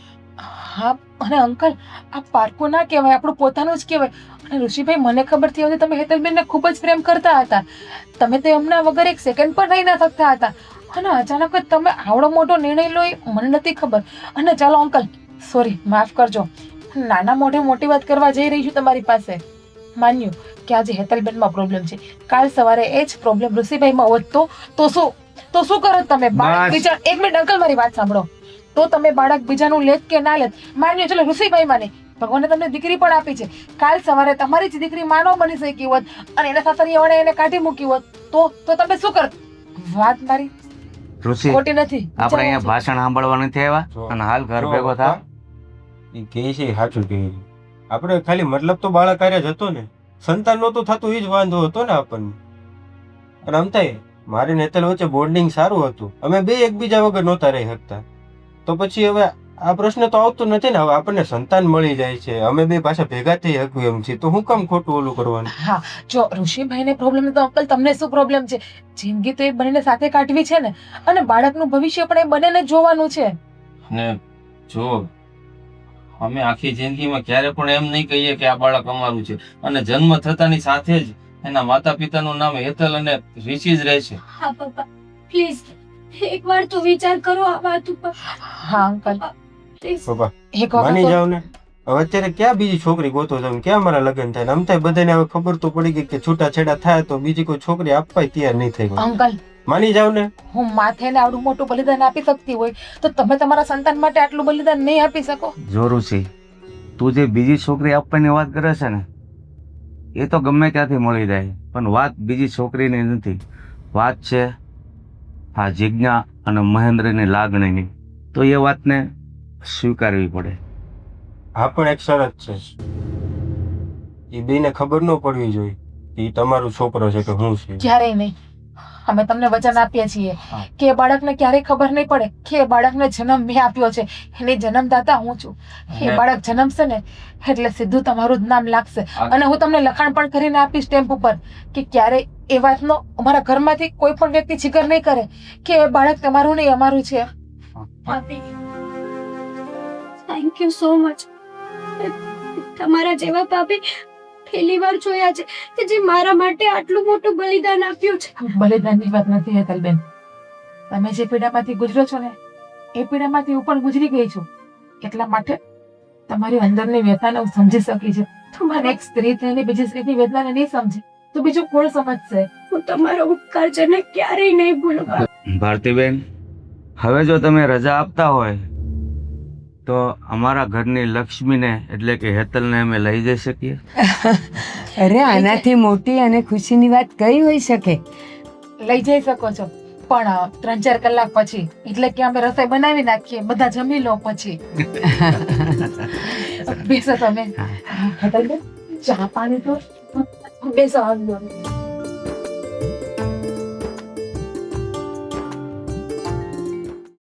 [SPEAKER 4] હા, અને અંકલ, આ પારકું ના કહેવાય, આપણું પોતાનું જ કહેવાય. અને ઋષિભાઈ, મને ખબર થઈ હતી તમે હેતલબેનને ખૂબ જ પ્રેમ કરતા હતા. તમે તો એમના વગર એક સેકન્ડ પણ રહી ના શકતા હતા અને અચાનક જ તમે આવડો મોટો નિર્ણય લો, એ મને નથી ખબર. અને ચાલો અંકલ, સોરી, માફ કરજો, નાના મોઢે મોટી વાત કરવા જઈ રહી છું તમારી પાસે. માન્યું કે આજે હેતલબેનમાં પ્રોબ્લેમ છે, કાલ સવારે એ જ પ્રોબ્લેમ ઋષિભાઈમાં હોત તો શું કરો તમે? બાળક બીજા, એક મિનિટ અંકલ, મારી વાત સાંભળો. તો તમે બાળક બીજાનું લેત કે ના લેત, માન્યો ચલો ઋષિભાઈમાં નહીં, ભગવાને તમને દીકરી પણ આપી છે. કાલ સવારે તમારી જ દીકરી માનો બની શકી હોત અને એના સાસરિયાવાળાએ એને કાઢી મૂકી હોત તો તમે શું કરત? વાત મારી
[SPEAKER 6] ઋષિ,
[SPEAKER 4] ખોટી નથી.
[SPEAKER 6] આપણે અહીંયા ભાષણ સાંભળવા નથી આવ્યા અને હાલ ઘર ભેગો થા.
[SPEAKER 5] એ કહે છે સાચું કહે છે. આપણે ખાલી મતલબ તો બાળક કાર્ય જ હતો ને, સંતાન નહોતું થતું એ જ વાંધો હતો ને આપણને. અને આમ થાય મારી નેતલ વચ્ચે બોન્ડિંગ સારું હતું, અમે 2 એકબીજા વગર નહોતા રહી શકતા. તો પછી હવે આ પ્રશ્ન તો આવતો નથી ને. હવે આપણને સંતાન મળી જાય છે, અમે 2 પાછા ભેગા થઈ શકીએ એમ છીએ, તો હું કામ ખોટું ઓલું કરવાનું?
[SPEAKER 4] હા, જો ઋષિભાઈને પ્રોબ્લેમ તો અંકલ તમને શું પ્રોબ્લેમ છે? જિંદગી તો એ બંનેને સાથે કાઢવી છે ને, અને બાળકનું ભવિષ્ય પણ એ બંનેને જ જોવાનું છે.
[SPEAKER 3] અને જો અમે આખી જિંદગીમાં ક્યારે પણ એમ નહીં કહીએ કે આ બાળક અમારું છે, અને જન્મ થતાની સાથે જ એના માતા પિતાનું નામ હેતલ અને ઋષિ જ રહેશે.
[SPEAKER 1] હા પપ્પા, પ્લીઝ એકવાર તો વિચાર કરો આ વાત ઉપર.
[SPEAKER 4] હા અંકલ,
[SPEAKER 1] પ્લીઝ.
[SPEAKER 5] પપ્પા,
[SPEAKER 4] એક
[SPEAKER 5] માની
[SPEAKER 4] વખત
[SPEAKER 5] જાવ ને. હવે અત્યારે ક્યાં બીજી છોકરી ગોતો છો? ક્યાં મારા લગ્ન થાય? આમ થાય બધાને હવે ખબર તો પડી ગઈ કે છૂટાછેડા થાય તો બીજી કોઈ છોકરી આપવાય તૈયાર નહીં થઈ ગઈ.
[SPEAKER 4] અંકલ,
[SPEAKER 5] માની જાવ ને.
[SPEAKER 4] હું માથેને આવડું મોટું બલિદાન આપી શકતી હોય તો તમે તમારા સંતાન માટે આટલું બલિદાન નહીં આપી શકો?
[SPEAKER 6] જો ઋષિ, તું જે બીજી છોકરી આપવાની વાત કરે છે ને, એ તો ગમે ત્યાંથી મળી જાય, પણ વાત બીજી છોકરીની નથી. વાત છે આ જિજ્ઞા અને મહેન્દ્રની લાગણીની. તો એ વાતને સ્વીકારવી પડે.
[SPEAKER 5] હા, પણ એક શરત છે. એ બેને ખબર ન પડવી જોઈએ કે ઈ તમારો છોકરો છે કે હું છે.
[SPEAKER 4] ક્યારેય નહીં. અમે તમને વચન આપીએ છીએ કે એ બાળકને ક્યારેય ખબર નહીં પડે કે એ બાળકને જન્મ મેં આપ્યો છે, એની જન્મદાતા હું છું. એ બાળક જન્મશે ને એટલે સીધું તમારું જ નામ લાગશે અને હું તમને લખાણ પણ કરીને આપીશ સ્ટેમ્પ ઉપર કે ક્યારેય એ વાતનો અમારા ઘરમાંથી કોઈ પણ વ્યક્તિ જિકર નહીં કરે કે એ બાળક તમારું નહીં અમારું છે.
[SPEAKER 1] ભાભી, થેન્ક યુ સો મચ. તમારા જેવા ભાભી પહેલી વાર જોયા છે કે જે મારા માટે આટલું મોટું બલિદાન આપ્યું છે.
[SPEAKER 4] બલિદાનની વાત નથી હેતલબેન. તમે જે પીડામાંથી ગુજરો છો ને એ પીડામાંથી હું પણ ગુજરી ગઈ છું. એટલા માટે તમારી અંદરની વેદનાને હું સમજી શકી છું. તમારે એક સ્ત્રી થઈને બીજી સ્ત્રીની વેદનાને નહીં સમજે તો બીજું કોણ સમજશે?
[SPEAKER 1] હું તમારો ઉપકાર છે ને ક્યારેય નહીં ભૂલું.
[SPEAKER 6] ભારતીબેન, હવે જો તમે રજા આપતા હોય તો અમારા ઘરની લક્ષ્મીને એટલે કે હેતલને અમે લઈ જઈ શકીએ.
[SPEAKER 2] અરે આનાથી મોટી અને ખુશીની વાત કઈ હોઈ શકે?
[SPEAKER 4] લઈ જઈ શકો છો, પણ 3-4 કલાક પછી, એટલે કે અમે રસોઈ બનાવી નાખીએ, બધા જમી લો પછી. બેસો તમે. હેતલબેન, ચા પાણી તો બેસો.